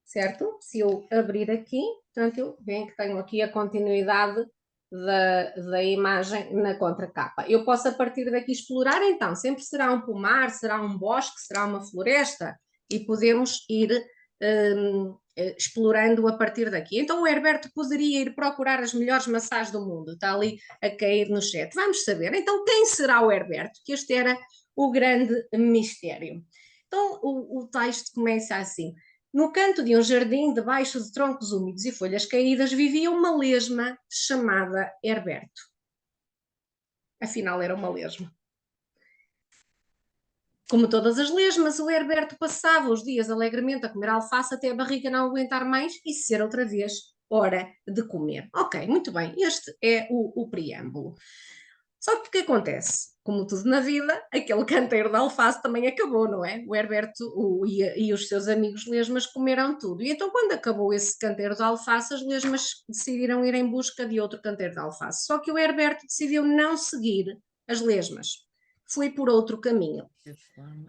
certo? Se eu abrir aqui, portanto, veem que tenho aqui a continuidade da imagem na contracapa. Eu posso a partir daqui explorar, então, sempre será um pomar, será um bosque, será uma floresta e podemos ir explorando a partir daqui. Então o Herberto poderia ir procurar as melhores maçãs do mundo, está ali a cair no chat. Vamos saber, então, quem será o Herberto? Que este era o grande mistério. Então o texto começa assim. No canto de um jardim, debaixo de troncos úmidos e folhas caídas, vivia uma lesma chamada Herberto. Afinal, era uma lesma. Como todas as lesmas, o Herberto passava os dias alegremente a comer alface até a barriga não aguentar mais e ser outra vez hora de comer. Ok, muito bem, este é o preâmbulo. Só que o que acontece? Como tudo na vida, aquele canteiro de alface também acabou, não é? O Herberto e os seus amigos lesmas comeram tudo. E então, quando acabou esse canteiro de alface, as lesmas decidiram ir em busca de outro canteiro de alface. Só que o Herberto decidiu não seguir as lesmas. Foi por outro caminho.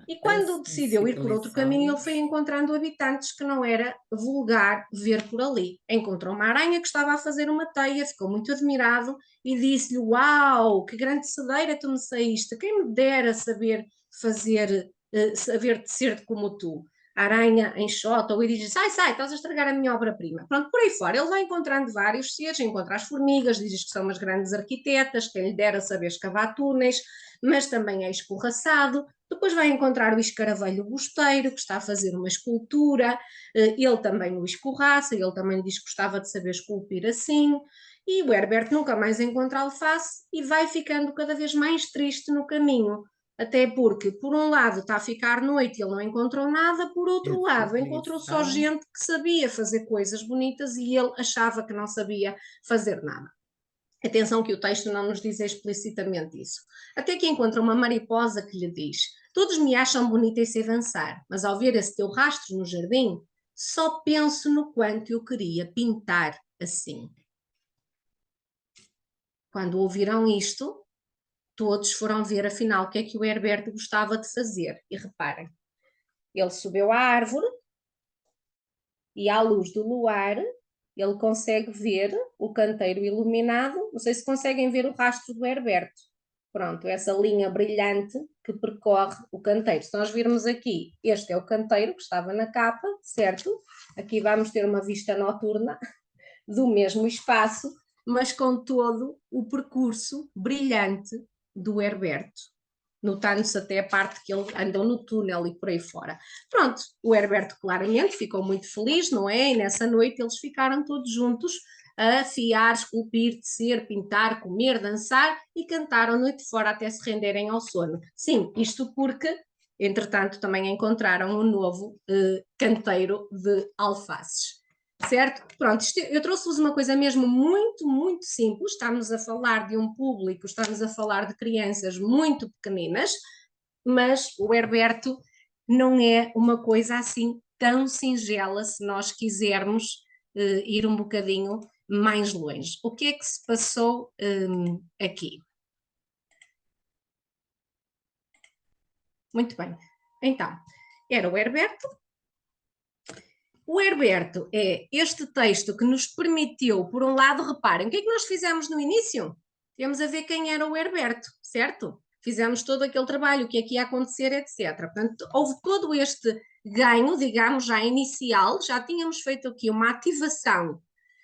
E quando decidiu ir por outro caminho, ele foi encontrando habitantes que não era vulgar ver por ali. Encontrou uma aranha que estava a fazer uma teia, ficou muito admirado e disse-lhe: Uau, que grande cedeira tu me saíste, quem me dera saber saber tecer como tu. A aranha enxota-o e diz: Sai, estás a estragar a minha obra-prima. Pronto, por aí fora, ele vai encontrando vários seres, encontra as formigas, diz que são umas grandes arquitetas, quem lhe dera saber escavar túneis, mas também é escorraçado. Depois vai encontrar o escaravelho gosteiro, que está a fazer uma escultura, ele também o escorraça, ele também diz que gostava de saber esculpir assim, e o Herberto nunca mais encontra a alface e vai ficando cada vez mais triste no caminho. Até porque, por um lado, está a ficar noite e ele não encontrou nada, por outro lado, encontrou só gente que sabia fazer coisas bonitas e ele achava que não sabia fazer nada. Atenção que o texto não nos diz explicitamente isso. Até que encontra uma mariposa que lhe diz: todos me acham bonita e sei dançar, mas ao ver esse teu rastro no jardim, só penso no quanto eu queria pintar assim. Quando ouviram isto, todos foram ver afinal o que é que o Herberto gostava de fazer. E reparem, ele subiu à árvore e à luz do luar ele consegue ver o canteiro iluminado. Não sei se conseguem ver o rastro do Herberto. Pronto, essa linha brilhante que percorre o canteiro. Se nós virmos aqui, este é o canteiro que estava na capa, certo? Aqui vamos ter uma vista noturna do mesmo espaço, mas com todo o percurso brilhante do Herberto, notando-se até a parte que ele andou no túnel e por aí fora. Pronto, o Herberto claramente ficou muito feliz, não é? E nessa noite eles ficaram todos juntos a afiar, esculpir, tecer, pintar, comer, dançar e cantaram a noite fora até se renderem ao sono. Sim, isto porque, entretanto, também encontraram um novo canteiro de alfaces. Certo? Pronto, eu trouxe-vos uma coisa mesmo muito, muito simples. Estamos a falar de um público, estamos a falar de crianças muito pequeninas, mas o Herberto não é uma coisa assim tão singela se nós quisermos ir um bocadinho mais longe. O que é que se passou aqui? Muito bem. Então, era o Herberto. O Herberto é este texto que nos permitiu, por um lado, reparem, o que é que nós fizemos no início? Tivemos a ver quem era o Herberto, certo? Fizemos todo aquele trabalho, o que é que ia acontecer, etc. Portanto, houve todo este ganho, digamos, já inicial, já tínhamos feito aqui uma ativação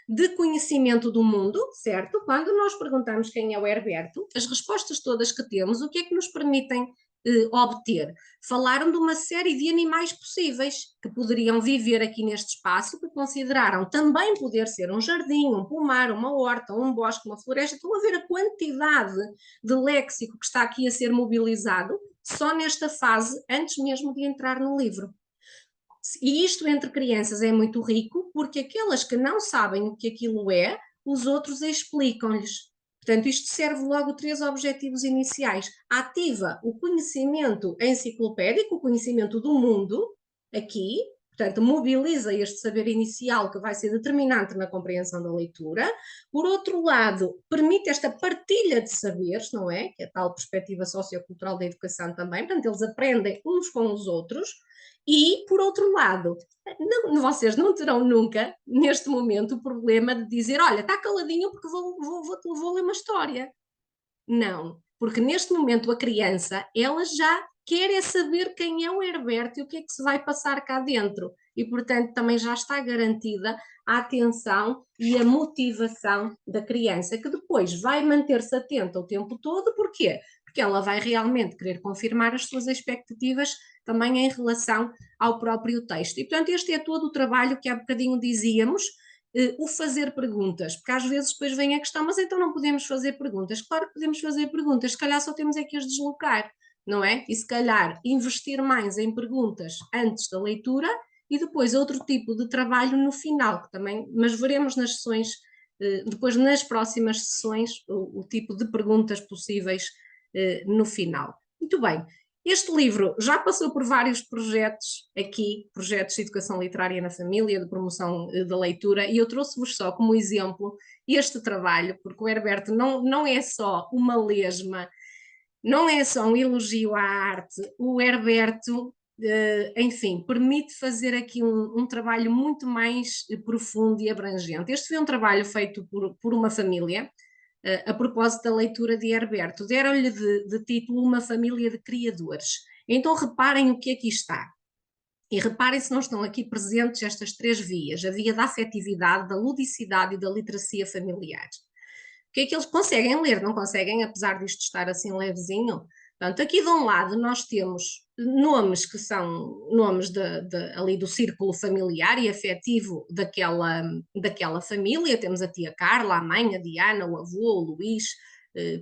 de conhecimento do mundo, certo? Quando nós perguntamos quem é o Herberto, as respostas todas que temos, o que é que nos permitem obter? Falaram de uma série de animais possíveis que poderiam viver aqui neste espaço, que consideraram também poder ser um jardim, um pomar, uma horta, um bosque, uma floresta. Estão a ver a quantidade de léxico que está aqui a ser mobilizado só nesta fase, antes mesmo de entrar no livro. E isto entre crianças é muito rico, porque aquelas que não sabem o que aquilo é, os outros explicam-lhes. Portanto, isto serve logo 3 objetivos iniciais. Ativa o conhecimento enciclopédico, o conhecimento do mundo, aqui, portanto, mobiliza este saber inicial que vai ser determinante na compreensão da leitura. Por outro lado, permite esta partilha de saberes, não é? Que é a tal perspectiva sociocultural da educação também. Portanto, eles aprendem uns com os outros. E, por outro lado, vocês não terão nunca, neste momento, o problema de dizer: olha, está caladinho porque vou ler uma história. Não, porque neste momento a criança, ela já quer é saber quem é o Herberto e o que é que se vai passar cá dentro. E, portanto, também já está garantida a atenção e a motivação da criança, que depois vai manter-se atenta o tempo todo. Porquê? Porque ela vai realmente querer confirmar as suas expectativas também em relação ao próprio texto. E, portanto, este é todo o trabalho que há bocadinho dizíamos, o fazer perguntas, porque às vezes depois vem a questão: mas então não podemos fazer perguntas? Claro que podemos fazer perguntas, se calhar só temos é que as deslocar, não é? E se calhar investir mais em perguntas antes da leitura e depois outro tipo de trabalho no final, que também, mas veremos nas sessões, depois nas próximas sessões, o tipo de perguntas possíveis no final. Muito bem. Este livro já passou por vários projetos aqui, projetos de educação literária na família, de promoção da leitura, e eu trouxe-vos só como exemplo este trabalho, porque o Herberto não é só uma lesma, não é só um elogio à arte. O Herberto, enfim, permite fazer aqui um trabalho muito mais profundo e abrangente. Este foi um trabalho feito por uma família, a propósito da leitura de Herberto. Deram-lhe de título Uma Família de Criadores. Então reparem o que aqui está. E reparem se não estão aqui presentes estas 3 vias: a via da afetividade, da ludicidade e da literacia familiar. O que é que eles conseguem ler? Não conseguem, apesar disto estar assim levezinho? Portanto, aqui de um lado nós temos nomes que são nomes ali do círculo familiar e afetivo daquela família. Temos a tia Carla, a mãe, a Diana, o avô, o Luís,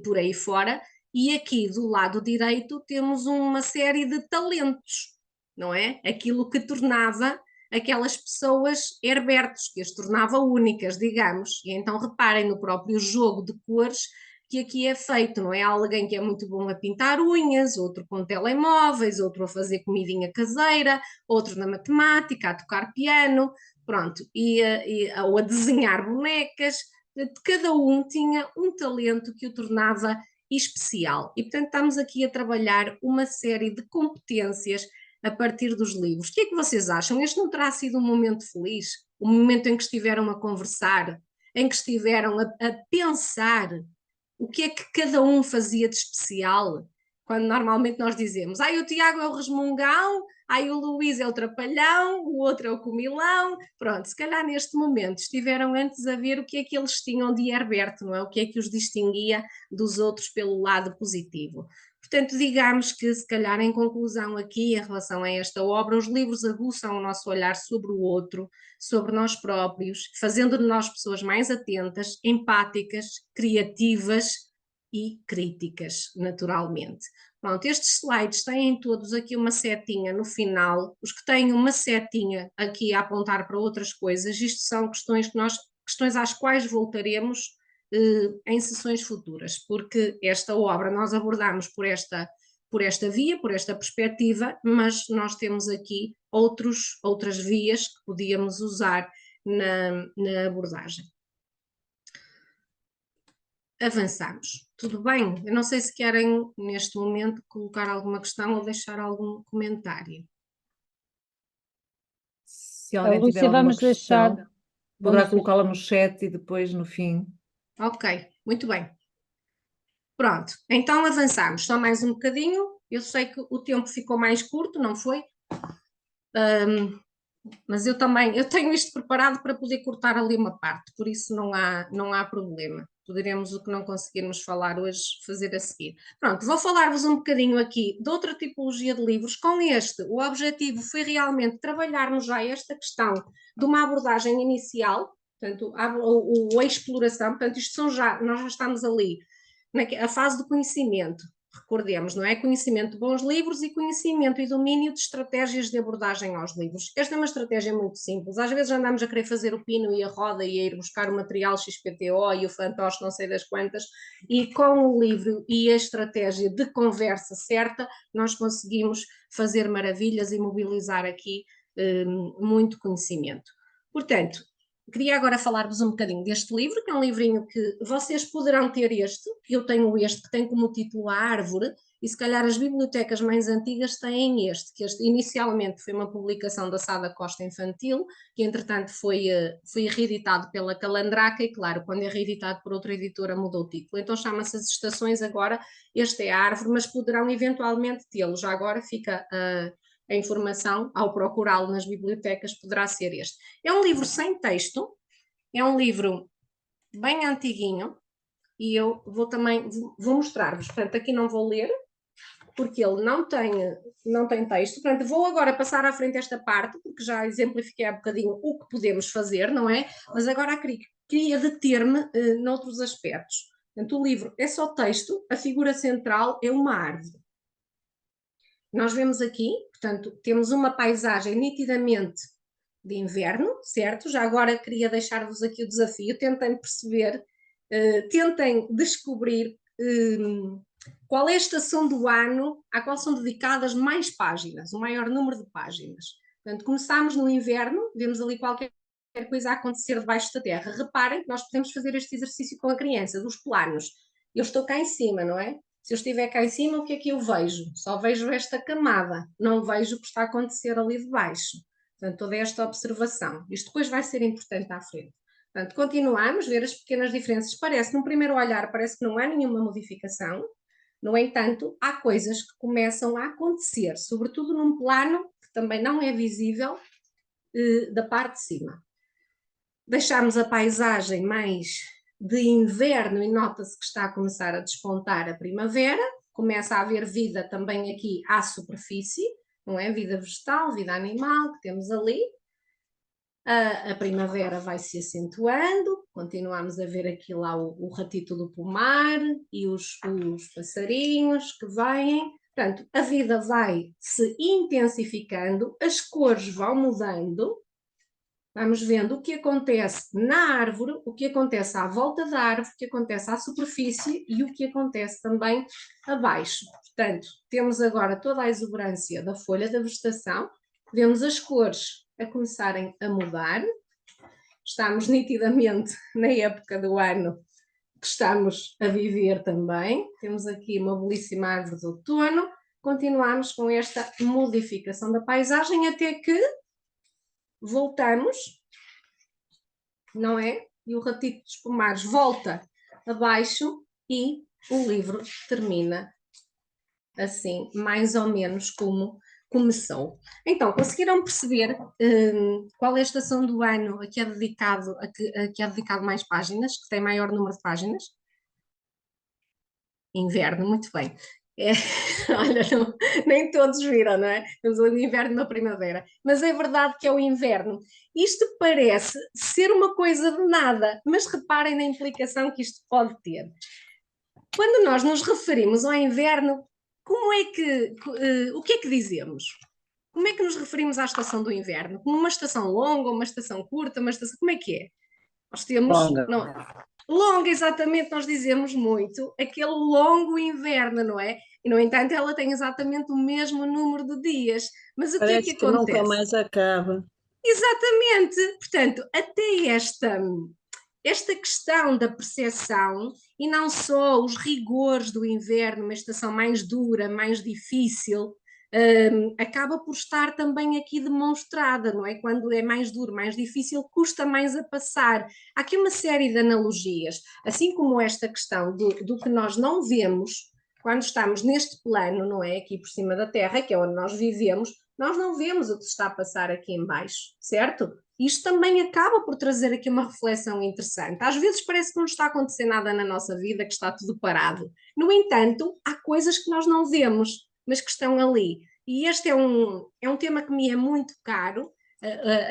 por aí fora. E aqui do lado direito temos uma série de talentos, não é? Aquilo que tornava aquelas pessoas Herbertos, que as tornava únicas, digamos. E então reparem no próprio jogo de cores que aqui é feito, não é? Alguém que é muito bom a pintar unhas, outro com telemóveis, outro a fazer comidinha caseira, outro na matemática, a tocar piano, pronto, ou a desenhar bonecas. Cada um tinha um talento que o tornava especial. E, portanto, estamos aqui a trabalhar uma série de competências a partir dos livros. O que é que vocês acham? Este não terá sido um momento feliz? Um momento em que estiveram a conversar, em que estiveram a pensar o que é que cada um fazia de especial? Quando normalmente nós dizemos, o Tiago é o resmungão, o Luís é o trapalhão, o outro é o comilão. Pronto, se calhar neste momento estiveram antes a ver o que é que eles tinham de Herberto, não é? O que é que os distinguia dos outros pelo lado positivo. Portanto, digamos que, se calhar, em conclusão aqui, em relação a esta obra, os livros aguçam o nosso olhar sobre o outro, sobre nós próprios, fazendo de nós pessoas mais atentas, empáticas, criativas e críticas, naturalmente. Pronto, estes slides têm todos aqui uma setinha no final, os que têm uma setinha aqui a apontar para outras coisas, isto são questões às quais voltaremos em sessões futuras, porque esta obra nós abordamos por esta via, por esta perspectiva, mas nós temos aqui outras vias que podíamos usar na abordagem. Avançamos. Tudo bem? Eu não sei se querem, neste momento, colocar alguma questão ou deixar algum comentário. Se alguém Lúcia, tiver alguma vamos questão, deixar. poderá colocá-la no chat e depois no fim. Ok, muito bem. Pronto, então avançamos. Só mais um bocadinho. Eu sei que o tempo ficou mais curto, não foi? Mas eu tenho isto preparado para poder cortar ali uma parte, por isso não há problema. Poderemos, o que não conseguirmos falar hoje, fazer a seguir. Pronto, vou falar-vos um bocadinho aqui de outra tipologia de livros. Com este, o objetivo foi realmente trabalharmos já esta questão de uma abordagem inicial, portanto, a exploração, portanto, nós já estamos ali, a fase do conhecimento. Recordemos, não é? Conhecimento de bons livros e conhecimento e domínio de estratégias de abordagem aos livros. Esta é uma estratégia muito simples. Às vezes andamos a querer fazer o pino e a roda e a ir buscar o material XPTO e o fantoche não sei das quantas, e com o livro e a estratégia de conversa certa, nós conseguimos fazer maravilhas e mobilizar aqui muito conhecimento. Portanto, queria agora falar-vos um bocadinho deste livro, que é um livrinho que vocês poderão ter eu tenho este, que tem como título A Árvore, e se calhar as bibliotecas mais antigas têm que este inicialmente foi uma publicação da Sada Costa Infantil, que entretanto foi reeditado pela Calandraca, e claro, quando é reeditado por outra editora mudou o título, então chama-se As Estações agora, este é a Árvore, mas poderão eventualmente tê-lo, já agora fica a informação, ao procurá-lo nas bibliotecas, poderá ser este. É um livro sem texto, é um livro bem antiguinho, e eu vou mostrar-vos. Portanto, aqui não vou ler, porque ele não tem texto. Portanto, vou agora passar à frente esta parte, porque já exemplifiquei há bocadinho o que podemos fazer, não é? Mas agora queria deter-me noutros aspectos. Portanto, o livro é só texto, a figura central é uma árvore. Nós vemos aqui, portanto, temos uma paisagem nitidamente de inverno, certo? Já agora queria deixar-vos aqui o desafio, tentem perceber, tentem descobrir qual é a estação do ano à qual são dedicadas mais páginas, o maior número de páginas. Portanto, começamos no inverno, vemos ali qualquer coisa a acontecer debaixo da terra. Reparem que nós podemos fazer este exercício com a criança, dos planos. Eu estou cá em cima, não é? Se eu estiver cá em cima, o que é que eu vejo? Só vejo esta camada, não vejo o que está a acontecer ali debaixo. Portanto, toda esta observação. Isto depois vai ser importante à frente. Portanto, continuamos a ver as pequenas diferenças. Num primeiro olhar, parece que não há nenhuma modificação. No entanto, há coisas que começam a acontecer, sobretudo num plano que também não é visível da parte de cima. Deixamos a paisagem mais de inverno e nota-se que está a começar a despontar a primavera, começa a haver vida também aqui à superfície, não é? Vida vegetal, vida animal que temos ali. A primavera vai se acentuando, continuamos a ver aqui lá o ratito do pomar e os passarinhos que vêm. Portanto, a vida vai se intensificando, as cores vão mudando, vamos vendo o que acontece na árvore, o que acontece à volta da árvore, o que acontece à superfície e o que acontece também abaixo. Portanto, temos agora toda a exuberância da folha da vegetação, vemos as cores a começarem a mudar, estamos nitidamente na época do ano que estamos a viver também, temos aqui uma belíssima árvore de outono, continuamos com esta modificação da paisagem até que voltamos, não é? E o ratito dos pomares volta abaixo e o livro termina assim, mais ou menos como começou. Então, conseguiram perceber qual é a estação do ano a que é dedicado, a que é dedicado mais páginas, que tem maior número de páginas? Inverno, muito bem. Olha, nem todos viram, não é? Temos o inverno na primavera, mas é verdade que é o inverno. Isto parece ser uma coisa de nada, mas reparem na implicação que isto pode ter. Quando nós nos referimos ao inverno, o que é que dizemos? Como é que nos referimos à estação do inverno? Como uma estação longa, uma estação curta, uma estação... Como é que é? Nós temos... Longa. Longa, exatamente, nós dizemos muito, aquele longo inverno, não é? E, no entanto, ela tem exatamente o mesmo número de dias. Mas o Parece que é que acontece? Nunca mais acaba. Exatamente. Portanto, até esta questão da percepção, e não só os rigores do inverno, uma estação mais dura, mais difícil, acaba por estar também aqui demonstrada, não é? Quando é mais duro, mais difícil, custa mais a passar. Há aqui uma série de analogias, assim como esta questão do que nós não vemos quando estamos neste plano, não é? Aqui por cima da Terra, que é onde nós vivemos, nós não vemos o que se está a passar aqui em baixo, certo? Isto também acaba por trazer aqui uma reflexão interessante. Às vezes parece que não está a acontecer nada na nossa vida, que está tudo parado. No entanto, há coisas que nós não vemos, mas que estão ali. E este é um tema que me é muito caro,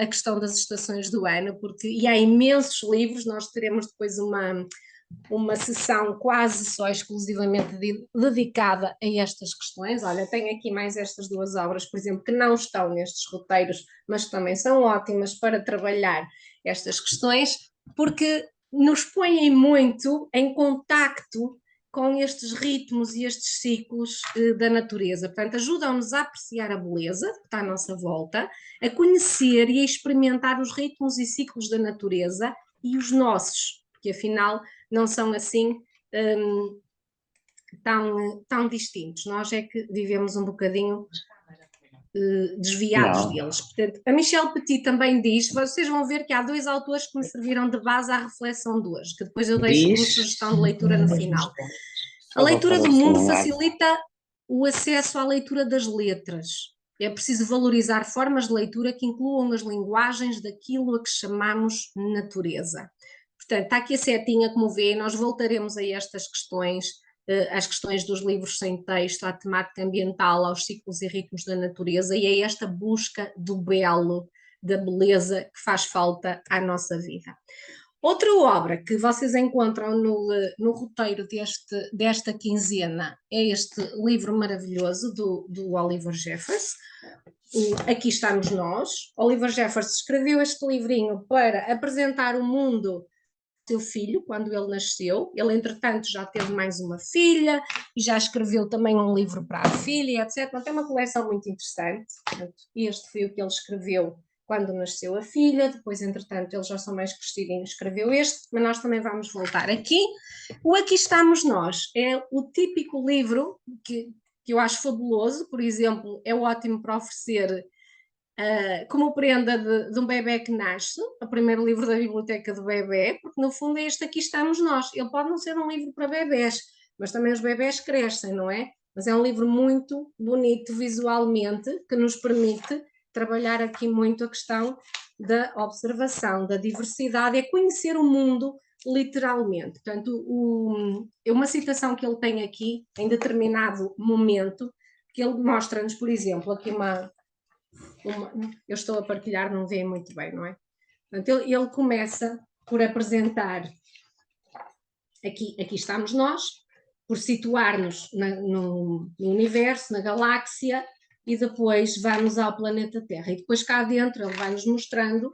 a questão das estações do ano, e há imensos livros, nós teremos depois uma sessão quase só exclusivamente dedicada a estas questões. Olha, tenho aqui mais estas duas obras, por exemplo, que não estão nestes roteiros, mas que também são ótimas para trabalhar estas questões, porque nos põem muito em contacto com estes ritmos e estes ciclos da natureza. Portanto, ajudam-nos a apreciar a beleza que está à nossa volta, a conhecer e a experimentar os ritmos e ciclos da natureza e os nossos, porque afinal não são assim tão distintos. Nós é que vivemos um bocadinho desviados deles. Portanto, a Michelle Petit também diz, vocês vão ver que há dois autores que me serviram de base à reflexão de hoje, que depois eu deixo como sugestão de leitura no final. A leitura do mundo facilita o acesso à leitura das letras. É preciso valorizar formas de leitura que incluam as linguagens daquilo a que chamamos natureza. Portanto, está aqui a setinha, como vê, nós voltaremos a estas questões, às questões dos livros sem texto, à temática ambiental, aos ciclos e ritmos da natureza e a esta busca do belo, da beleza que faz falta à nossa vida. Outra obra que vocês encontram no roteiro desta quinzena é este livro maravilhoso do Oliver Jeffers. Aqui estamos nós. Oliver Jeffers escreveu este livrinho para apresentar o mundo seu filho, quando ele nasceu. Ele, entretanto, já teve mais uma filha e já escreveu também um livro para a filha, etc. Então, tem uma coleção muito interessante. Portanto, este foi o que ele escreveu quando nasceu a filha. Depois, entretanto, eles já são mais crescidinhos, escreveu este, mas nós também vamos voltar aqui. O Aqui Estamos Nós é o típico livro que eu acho fabuloso, por exemplo, é ótimo para oferecer como prenda de um bebê que nasce, o primeiro livro da biblioteca do bebê, porque no fundo é este Aqui Estamos Nós. Ele pode não ser um livro para bebés, mas também os bebés crescem, não é? Mas é um livro muito bonito visualmente, que nos permite trabalhar aqui muito a questão da observação, da diversidade, é conhecer o mundo literalmente. Portanto, é uma citação que ele tem aqui, em determinado momento, que ele mostra-nos, por exemplo, aqui eu estou a partilhar, não veem muito bem, não é? Portanto, ele começa por apresentar, aqui estamos nós, por situar-nos no universo, na galáxia, e depois vamos ao planeta Terra. E depois cá dentro ele vai-nos mostrando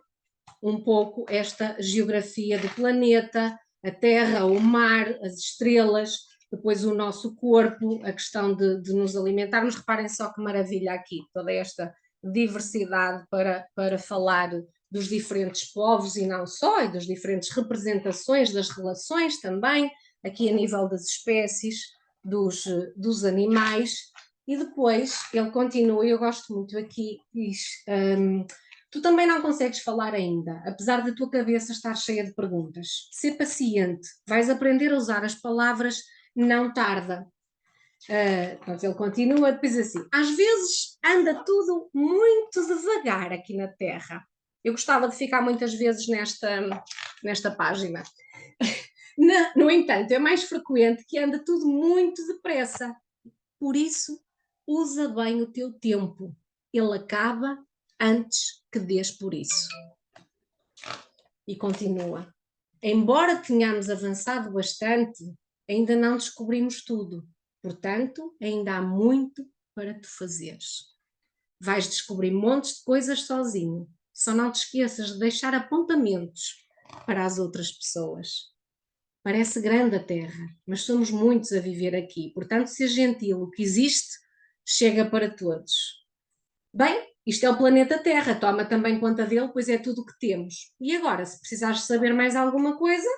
um pouco esta geografia do planeta, a Terra, o mar, as estrelas, depois o nosso corpo, a questão de nos alimentarmos. Reparem só que maravilha aqui, toda esta diversidade para falar dos diferentes povos e não só, e das diferentes representações das relações também, aqui a nível das espécies, dos animais. E depois ele continua, e eu gosto muito aqui, diz: tu também não consegues falar ainda, apesar da tua cabeça estar cheia de perguntas. Sê paciente, vais aprender a usar as palavras não tarda. Então ele continua, depois assim: às vezes anda tudo muito devagar aqui na Terra. Eu gostava de ficar muitas vezes nesta página. No entanto, é mais frequente que anda tudo muito depressa. Por isso, usa bem o teu tempo. Ele acaba antes que dês por isso. E continua: embora tenhamos avançado bastante, ainda não descobrimos tudo. Portanto, ainda há muito para tu fazeres. Vais descobrir montes de coisas sozinho. Só não te esqueças de deixar apontamentos para as outras pessoas. Parece grande a Terra, mas somos muitos a viver aqui. Portanto, seja gentil. O que existe chega para todos. Bem, isto é o planeta Terra. Toma também conta dele, pois é tudo o que temos. E agora, se precisares saber mais alguma coisa,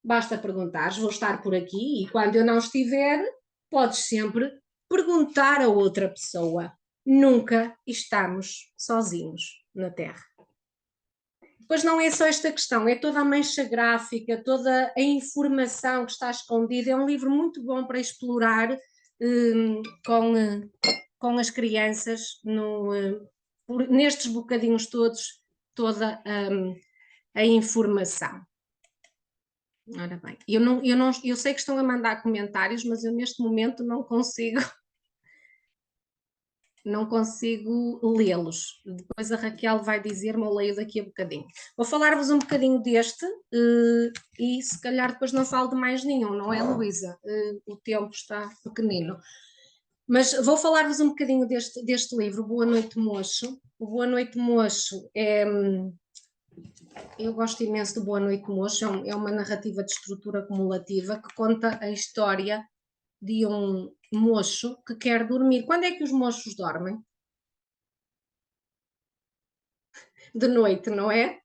basta perguntares. Vou estar por aqui e quando eu não estiver, podes sempre perguntar a outra pessoa. Nunca estamos sozinhos na Terra. Pois não é só esta questão, é toda a mancha gráfica, toda a informação que está escondida. É um livro muito bom para explorar com as crianças nestes bocadinhos todos, toda a informação. Ora bem, eu sei que estão a mandar comentários, mas eu neste momento não consigo lê-los. Depois a Raquel vai dizer-me, eu leio daqui a bocadinho. Vou falar-vos um bocadinho deste e se calhar depois não falo de mais nenhum, não é, Luísa? O tempo está pequenino. Mas vou falar-vos um bocadinho deste livro, Boa Noite Moço. O Boa Noite Moço é... Eu gosto imenso do Boa Noite Moço, é uma narrativa de estrutura acumulativa que conta a história de um moço que quer dormir. Quando é que os moços dormem? De noite, não é?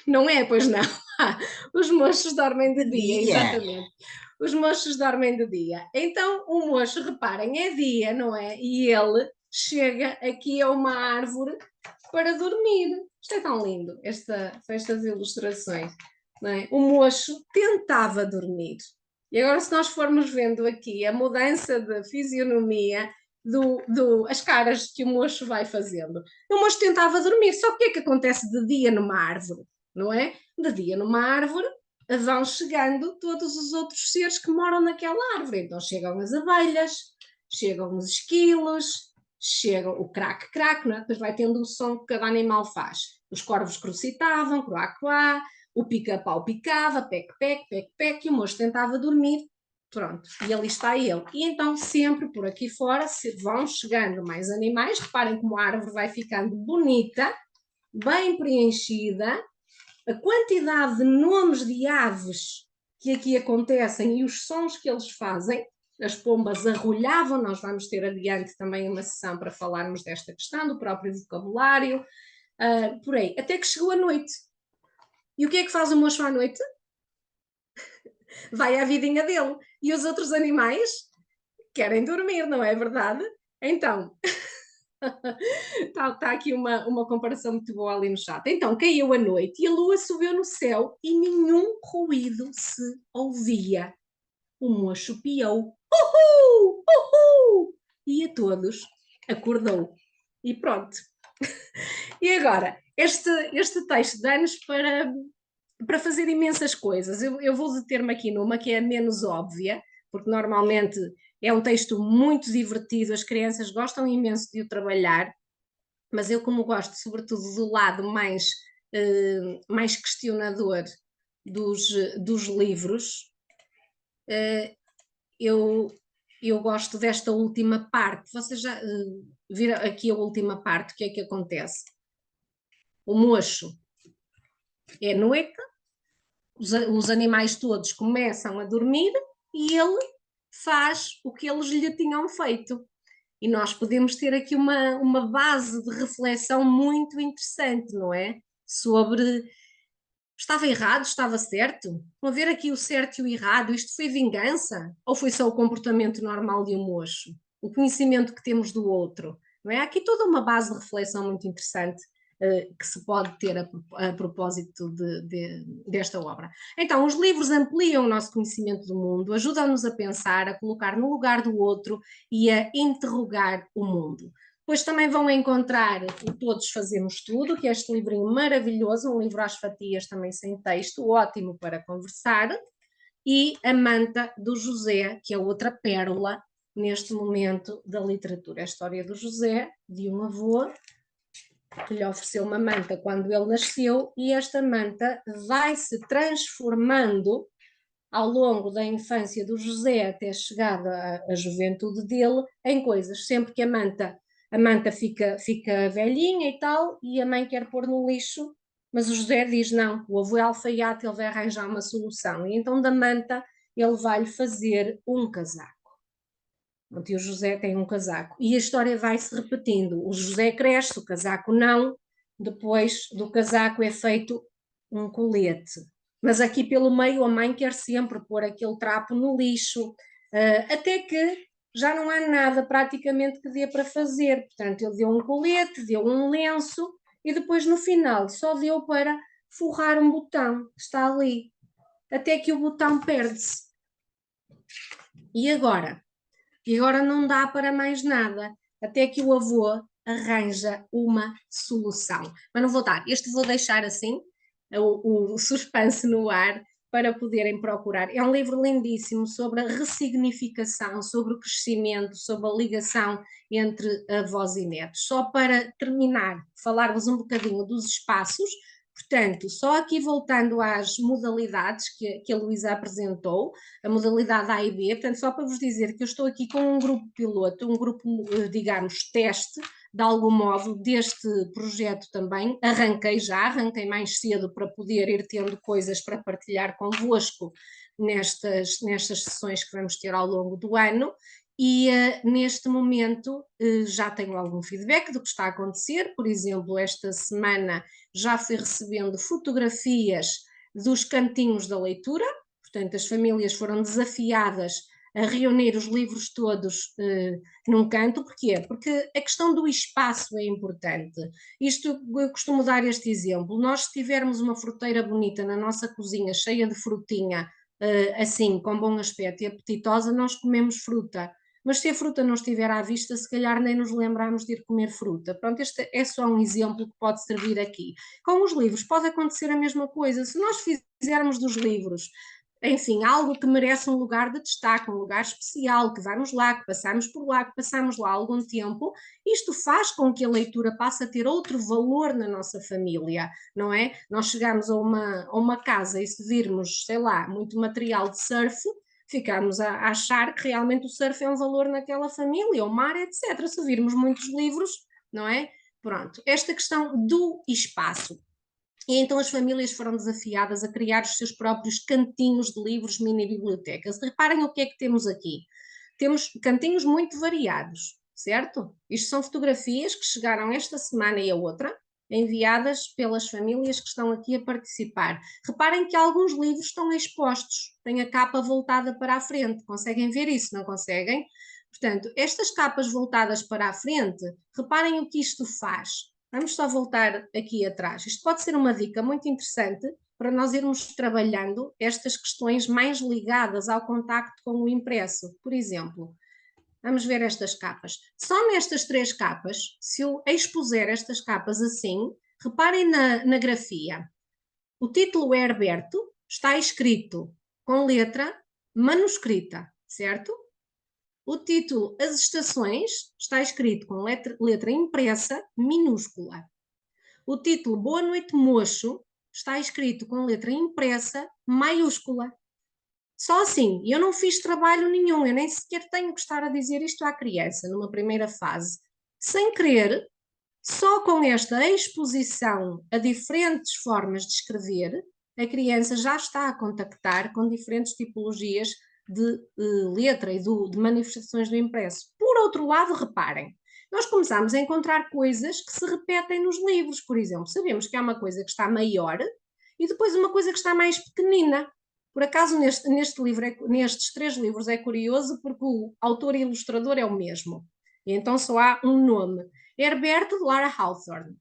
Não é, pois não. Os moços dormem de dia, exatamente. Os moços dormem de dia. Então, o moço, reparem, é dia, não é? E ele chega aqui a uma árvore para dormir. Isto é tão lindo, estas ilustrações. Não é? O moço tentava dormir. E agora, se nós formos vendo aqui a mudança de fisionomia, as caras que o moço vai fazendo. O moço tentava dormir, só que o que é que acontece de dia numa árvore? Não é? De dia numa árvore vão chegando todos os outros seres que moram naquela árvore. Então chegam as abelhas, chegam os esquilos, chega o crac-crac, não é? Depois vai tendo o som que cada animal faz. Os corvos crocitavam, croá-croá, o pica-pau picava, pec-pec, pec-pec, e o moço tentava dormir. Pronto, e ali está ele. E então sempre por aqui fora vão chegando mais animais. Reparem como a árvore vai ficando bonita, bem preenchida. A quantidade de nomes de aves que aqui acontecem e os sons que eles fazem, as pombas arrulhavam, nós vamos ter adiante também uma sessão para falarmos desta questão, do próprio vocabulário, por aí, até que chegou a noite. E o que é que faz o moço à noite? Vai à vidinha dele. E os outros animais querem dormir, não é verdade? Então... Está aqui uma comparação muito boa ali no chat. Então, caiu a noite e a lua subiu no céu e nenhum ruído se ouvia. O moço piou. Uhul! Uhul! E a todos acordou. E pronto. E agora, este texto dá-nos para fazer imensas coisas. Eu vou deter-me aqui numa que é menos óbvia, porque normalmente... É um texto muito divertido, as crianças gostam imenso de o trabalhar, mas eu, como gosto sobretudo do lado mais mais questionador dos livros, eu gosto desta última parte. Vocês já viram aqui a última parte, o que é que acontece? O mocho é noite, os animais todos começam a dormir e ele faz o que eles lhe tinham feito. E nós podemos ter aqui uma base de reflexão muito interessante, não é? Sobre estava errado, estava certo? Vamos ver aqui o certo e o errado. Isto foi vingança? Ou foi só o comportamento normal de um mocho? O conhecimento que temos do outro? Não é? Há aqui toda uma base de reflexão muito interessante que se pode ter a propósito desta obra. Então, os livros ampliam o nosso conhecimento do mundo, ajudam-nos a pensar, a colocar no lugar do outro e a interrogar o mundo. Depois também vão encontrar o Todos Fazemos Tudo, que é este livrinho maravilhoso, um livro às fatias também sem texto, ótimo para conversar, e A Manta do José, que é outra pérola neste momento da literatura. A história do José, de um avô, que lhe ofereceu uma manta quando ele nasceu, e esta manta vai se transformando ao longo da infância do José até chegada à juventude dele em coisas. Sempre que a manta fica velhinha e tal, e a mãe quer pôr no lixo, mas o José diz não, o avô é alfaiate, ele vai arranjar uma solução. E então da manta ele vai-lhe fazer um casaco. E o José tem um casaco. E a história vai se repetindo. O José cresce, o casaco não. Depois do casaco é feito um colete. Mas aqui pelo meio a mãe quer sempre pôr aquele trapo no lixo. Até que já não há nada praticamente que dê para fazer. Portanto, ele deu um colete, deu um lenço e depois no final só deu para forrar um botão. Está ali. Até que o botão perde-se. E agora? E agora não dá para mais nada, até que o avô arranja uma solução. Mas não vou dar, este vou deixar assim, o suspense no ar, para poderem procurar. É um livro lindíssimo sobre a ressignificação, sobre o crescimento, sobre a ligação entre avós e netos. Só para terminar, falar-vos um bocadinho dos espaços. Portanto, só aqui voltando às modalidades que a Luísa apresentou, a modalidade A e B, portanto, só para vos dizer que eu estou aqui com um grupo piloto, um grupo, digamos, teste, de algum modo, deste projeto também. Arranquei mais cedo para poder ir tendo coisas para partilhar convosco nestas sessões que vamos ter ao longo do ano. E neste momento já tenho algum feedback do que está a acontecer. Por exemplo, esta semana já fui recebendo fotografias dos cantinhos da leitura, portanto as famílias foram desafiadas a reunir os livros todos num canto. Porquê? Porque a questão do espaço é importante. Isto, eu costumo dar este exemplo, nós se tivermos uma fruteira bonita na nossa cozinha, cheia de frutinha, assim, com bom aspecto e apetitosa, nós comemos fruta. Mas se a fruta não estiver à vista, se calhar nem nos lembramos de ir comer fruta. Pronto, este é só um exemplo que pode servir aqui. Com os livros pode acontecer a mesma coisa. Se nós fizermos dos livros, enfim, algo que merece um lugar de destaque, um lugar especial, que vamos lá, que passamos lá algum tempo, isto faz com que a leitura passe a ter outro valor na nossa família, não é? Nós chegamos a uma casa e se virmos, sei lá, muito material de surf, ficamos a achar que realmente o surf é um valor naquela família, o mar, etc. Se virmos muitos livros, não é? Pronto, esta questão do espaço. E então as famílias foram desafiadas a criar os seus próprios cantinhos de livros, mini bibliotecas. Reparem o que é que temos aqui. Temos cantinhos muito variados, certo? Isto são fotografias que chegaram esta semana e a outra, enviadas pelas famílias que estão aqui a participar. Reparem que alguns livros estão expostos, têm a capa voltada para a frente. Conseguem ver isso, não conseguem? Portanto, estas capas voltadas para a frente, reparem o que isto faz. Vamos só voltar aqui atrás. Isto pode ser uma dica muito interessante para nós irmos trabalhando estas questões mais ligadas ao contacto com o impresso. Por exemplo, vamos ver estas capas. Só nestas 3 capas, se eu expuser estas capas assim, reparem na grafia. O título é Herberto, está escrito com letra manuscrita, certo? O título As Estações está escrito com letra impressa minúscula. o título Boa Noite Moço está escrito com letra impressa maiúscula. Só assim, eu não fiz trabalho nenhum, eu nem sequer tenho que estar a dizer isto à criança numa primeira fase. Sem querer, só com esta exposição a diferentes formas de escrever, a criança já está a contactar com diferentes tipologias de letra e de manifestações do impresso. Por outro lado, reparem, nós começamos a encontrar coisas que se repetem nos livros, por exemplo, sabemos que há uma coisa que está maior e depois uma coisa que está mais pequenina. Por acaso, nestes 3 livros é curioso porque o autor e ilustrador é o mesmo, e então só há um nome, Herbert Lara Hawthorne,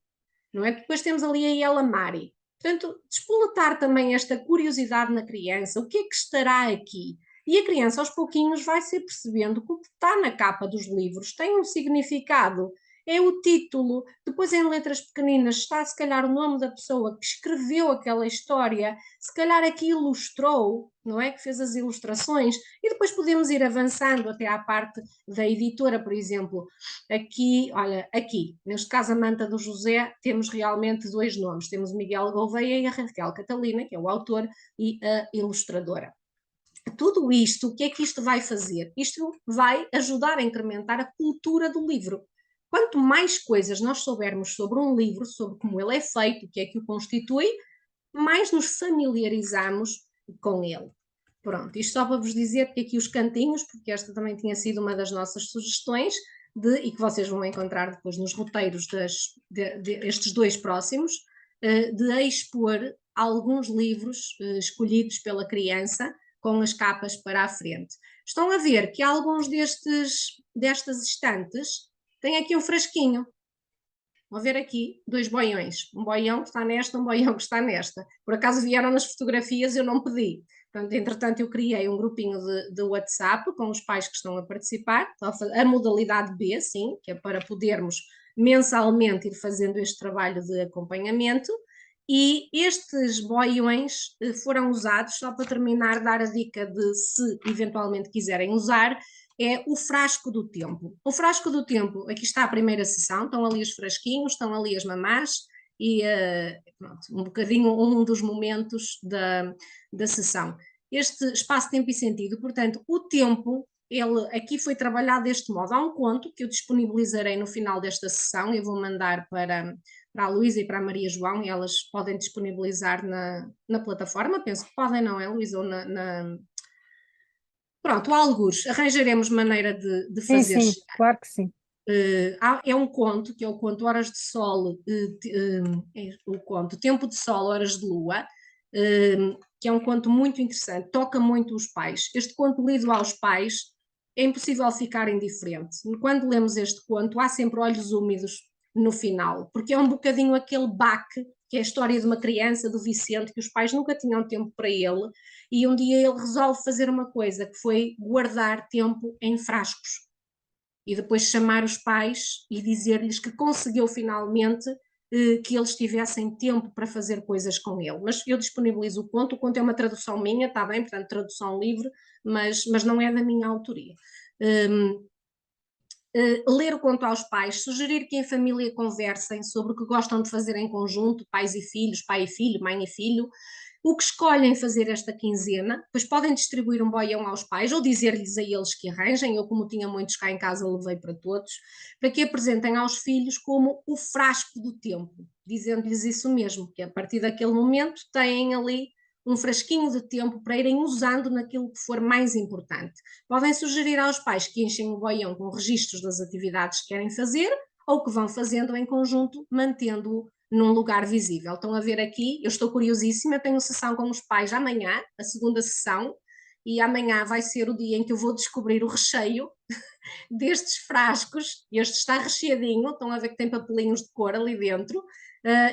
não é? Depois temos ali a Ella Mari. Portanto, despoletar também esta curiosidade na criança, o que é que estará aqui? E a criança aos pouquinhos vai se percebendo que o que está na capa dos livros tem um significado, é o título, depois em letras pequeninas está se calhar o nome da pessoa que escreveu aquela história, se calhar aqui ilustrou, não é? Que fez as ilustrações, e depois podemos ir avançando até à parte da editora, por exemplo. Aqui, olha, aqui, neste caso a Manta do José, temos realmente 2 nomes, temos o Miguel Gouveia e a Raquel Catalina, que é o autor e a ilustradora. Tudo isto, o que é que isto vai fazer? Isto vai ajudar a incrementar a cultura do livro. Quanto mais coisas nós soubermos sobre um livro, sobre como ele é feito, o que é que o constitui, mais nos familiarizamos com ele. Pronto, isto só para vos dizer que aqui os cantinhos, porque esta também tinha sido uma das nossas sugestões, e que vocês vão encontrar depois nos roteiros destes 2 próximos, de expor alguns livros escolhidos pela criança com as capas para a frente. Estão a ver que alguns destas estantes têm aqui um frasquinho. Vão ver aqui 2 boiões, um boião que está nesta, um boião que está nesta. Por acaso vieram nas fotografias, eu não pedi. Portanto, entretanto, eu criei um grupinho de WhatsApp com os pais que estão a participar, a modalidade B, sim, que é para podermos mensalmente ir fazendo este trabalho de acompanhamento. E estes boiões foram usados, só para terminar, dar a dica de se eventualmente quiserem usar, é o frasco do tempo. O frasco do tempo, aqui está a primeira sessão, estão ali os frasquinhos, estão ali as mamás e pronto, um bocadinho um dos momentos da sessão. Este espaço, tempo e sentido, portanto, o tempo, ele aqui foi trabalhado deste modo. Há um conto que eu disponibilizarei no final desta sessão, eu vou mandar para a Luísa e para a Maria João, e elas podem disponibilizar na plataforma, penso que podem, não é, Luísa? Ou Pronto, algures, arranjaremos maneira de fazer. Sim, claro que sim. É um conto, que é o conto Horas de Sol, o conto Tempo de Sol, Horas de Lua, que é um conto muito interessante, toca muito os pais. Este conto lido aos pais é impossível ficar indiferente. Quando lemos este conto, há sempre olhos úmidos no final, porque é um bocadinho aquele baque, que é a história de uma criança, do Vicente, que os pais nunca tinham tempo para ele, e um dia ele resolve fazer uma coisa, que foi guardar tempo em frascos, e depois chamar os pais e dizer-lhes que conseguiu finalmente que eles tivessem tempo para fazer coisas com ele. Mas eu disponibilizo o conto é uma tradução minha, está bem, portanto tradução livre, mas não é da minha autoria. Ler o conto aos pais, sugerir que em família conversem sobre o que gostam de fazer em conjunto, pais e filhos, pai e filho, mãe e filho, o que escolhem fazer esta quinzena, depois podem distribuir um boião aos pais ou dizer-lhes a eles que arranjem, eu como tinha muitos cá em casa levei para todos, para que apresentem aos filhos como o frasco do tempo, dizendo-lhes isso mesmo, que a partir daquele momento têm ali um frasquinho de tempo para irem usando naquilo que for mais importante. Podem sugerir aos pais que enchem o boião com registros das atividades que querem fazer ou que vão fazendo em conjunto, mantendo-o num lugar visível. Estão a ver aqui, eu estou curiosíssima, tenho sessão com os pais amanhã, a segunda sessão, e amanhã vai ser o dia em que eu vou descobrir o recheio destes frascos. Este está recheadinho, estão a ver que tem papelinhos de cor ali dentro,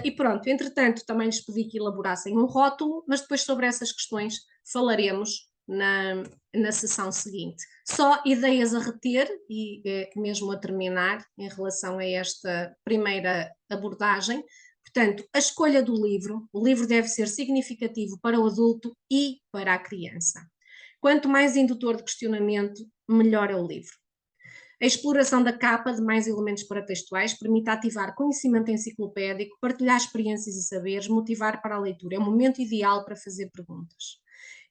e pronto, entretanto também lhes pedi que elaborassem um rótulo, mas depois sobre essas questões falaremos na sessão seguinte. Só ideias a reter e mesmo a terminar em relação a esta primeira abordagem. Portanto, a escolha do livro, o livro deve ser significativo para o adulto e para a criança. Quanto mais indutor de questionamento, melhor é o livro. A exploração da capa de mais elementos paratextuais permite ativar conhecimento enciclopédico, partilhar experiências e saberes, motivar para a leitura. É o momento ideal para fazer perguntas.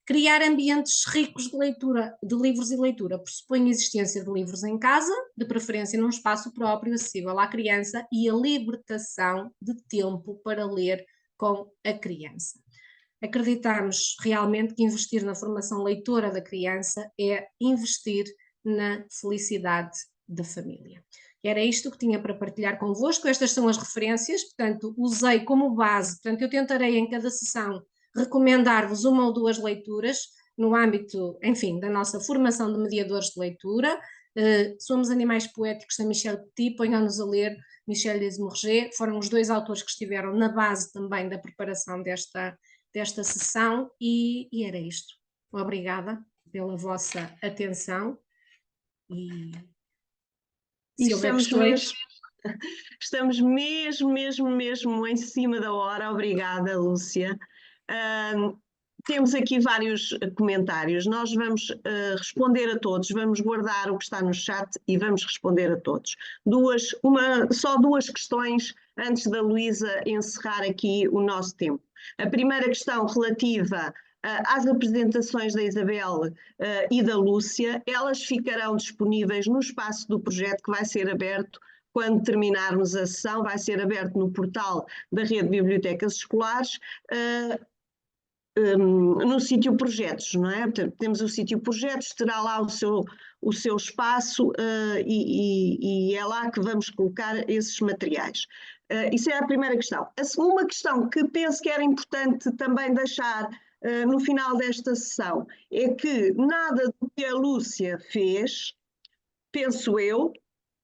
Criar ambientes ricos de leitura, de livros e leitura, pressupõe a existência de livros em casa, de preferência num espaço próprio, acessível à criança, e a libertação de tempo para ler com a criança. Acreditamos realmente que investir na formação leitora da criança é investir na felicidade da família. Era isto que tinha para partilhar convosco. Estas são as referências, portanto, usei como base, portanto, eu tentarei em cada sessão recomendar-vos uma ou duas leituras no âmbito, enfim, da nossa formação de mediadores de leitura. Somos Animais Poéticos, da Michel Petit, ponham-nos a ler Michel Desmourget, foram os 2 autores que estiveram na base também da preparação desta sessão, e era isto. Obrigada pela vossa atenção e se houver questões... Estamos mesmo em cima da hora. Obrigada, Lúcia. Temos aqui vários comentários. Nós vamos responder a todos, vamos guardar o que está no chat e vamos responder a todos. Só duas questões antes da Luísa encerrar aqui o nosso tempo. A primeira questão relativa às apresentações da Isabel e da Lúcia, elas ficarão disponíveis no espaço do projeto que vai ser aberto quando terminarmos a sessão, vai ser aberto no portal da Rede de Bibliotecas Escolares, no sítio projetos, não é? Portanto, temos o sítio projetos, terá lá o seu espaço e é lá que vamos colocar esses materiais. Isso é a primeira questão. A segunda questão que penso que era importante também deixar no final desta sessão é que nada do que a Lúcia fez, penso eu,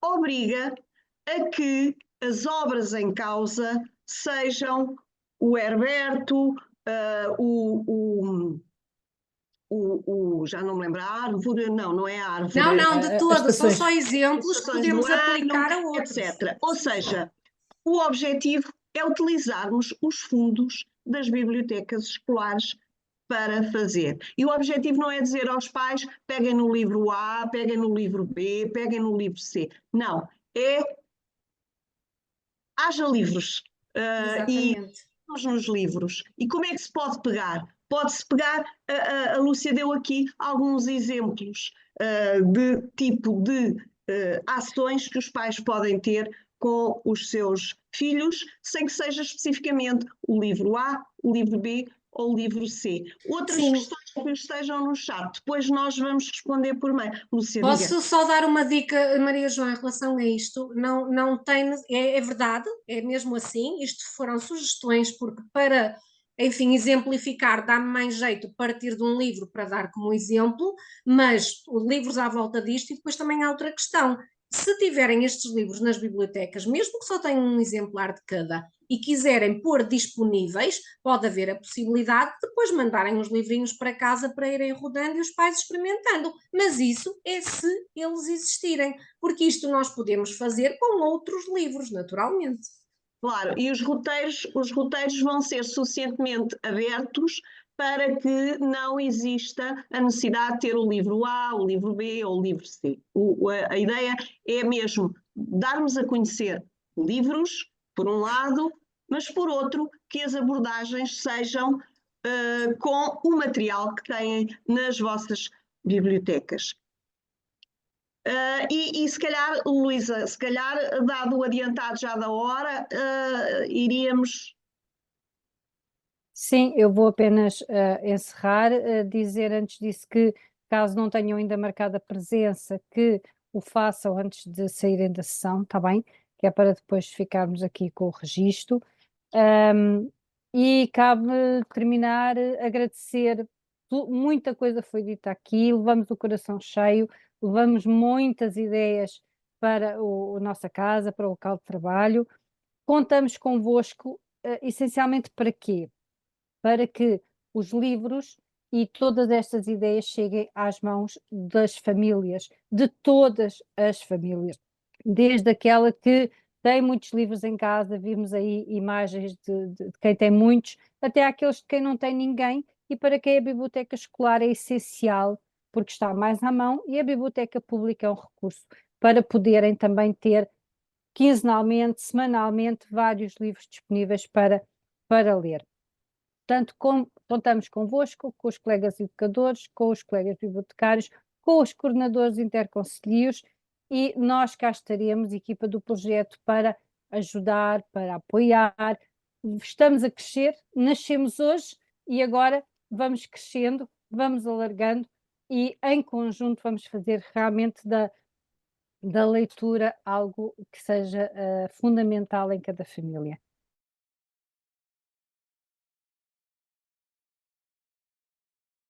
obriga a que as obras em causa sejam o Herberto, já não me lembro, a árvore, não é a árvore. Não, de todo, são só exemplos que podemos aplicar a outros. Etc. Ou seja, o objetivo é utilizarmos os fundos das bibliotecas escolares para fazer. E o objetivo não é dizer aos pais, peguem no livro A, peguem no livro B, peguem no livro C. Não, haja livros. Exatamente. Nos livros. E como é que se pode pegar? Pode-se pegar, a Lúcia deu aqui alguns exemplos de tipo de ações que os pais podem ter com os seus filhos, sem que seja especificamente o livro A, o livro B ou o livro C. Outras questões que estejam no chat, depois nós vamos responder por meio. Lúcia, posso diga. só dar uma dica, Maria João, em relação a isto? Não tem, é verdade, é mesmo assim, isto foram sugestões, porque para, enfim, exemplificar, dá-me mais jeito partir de um livro para dar como exemplo, mas livros à volta disto, e depois também há outra questão. Se tiverem estes livros nas bibliotecas, mesmo que só tenham um exemplar de cada, e quiserem pôr disponíveis, pode haver a possibilidade de depois mandarem os livrinhos para casa para irem rodando e os pais experimentando. Mas isso é se eles existirem, porque isto nós podemos fazer com outros livros, naturalmente. Claro, e os roteiros vão ser suficientemente abertos para que não exista a necessidade de ter o livro A, o livro B ou o livro C. A ideia é mesmo darmos a conhecer livros, por um lado, mas por outro, que as abordagens sejam com o material que têm nas vossas bibliotecas. E se calhar, Luísa, dado o adiantado já da hora, iríamos... Sim, eu vou apenas encerrar, dizer antes disso que, caso não tenham ainda marcado a presença, que o façam antes de saírem da sessão, está bem? Que é para depois ficarmos aqui com o registro. E cabe terminar, agradecer, muita coisa foi dita aqui, levamos o coração cheio, levamos muitas ideias para a nossa casa, para o local de trabalho. Contamos convosco, essencialmente para quê? Para que os livros e todas estas ideias cheguem às mãos das famílias, de todas as famílias, desde aquela que tem muitos livros em casa, vimos aí imagens de quem tem muitos, até aqueles de quem não tem ninguém, e para quem a biblioteca escolar é essencial, porque está mais à mão, e a biblioteca pública é um recurso para poderem também ter quinzenalmente, semanalmente, vários livros disponíveis para ler. Portanto, contamos convosco, com os colegas educadores, com os colegas bibliotecários, com os coordenadores interconcelhios, e nós cá estaremos, equipa do projeto, para ajudar, para apoiar. Estamos a crescer, nascemos hoje e agora vamos crescendo, vamos alargando e em conjunto vamos fazer realmente da leitura algo que seja fundamental em cada família.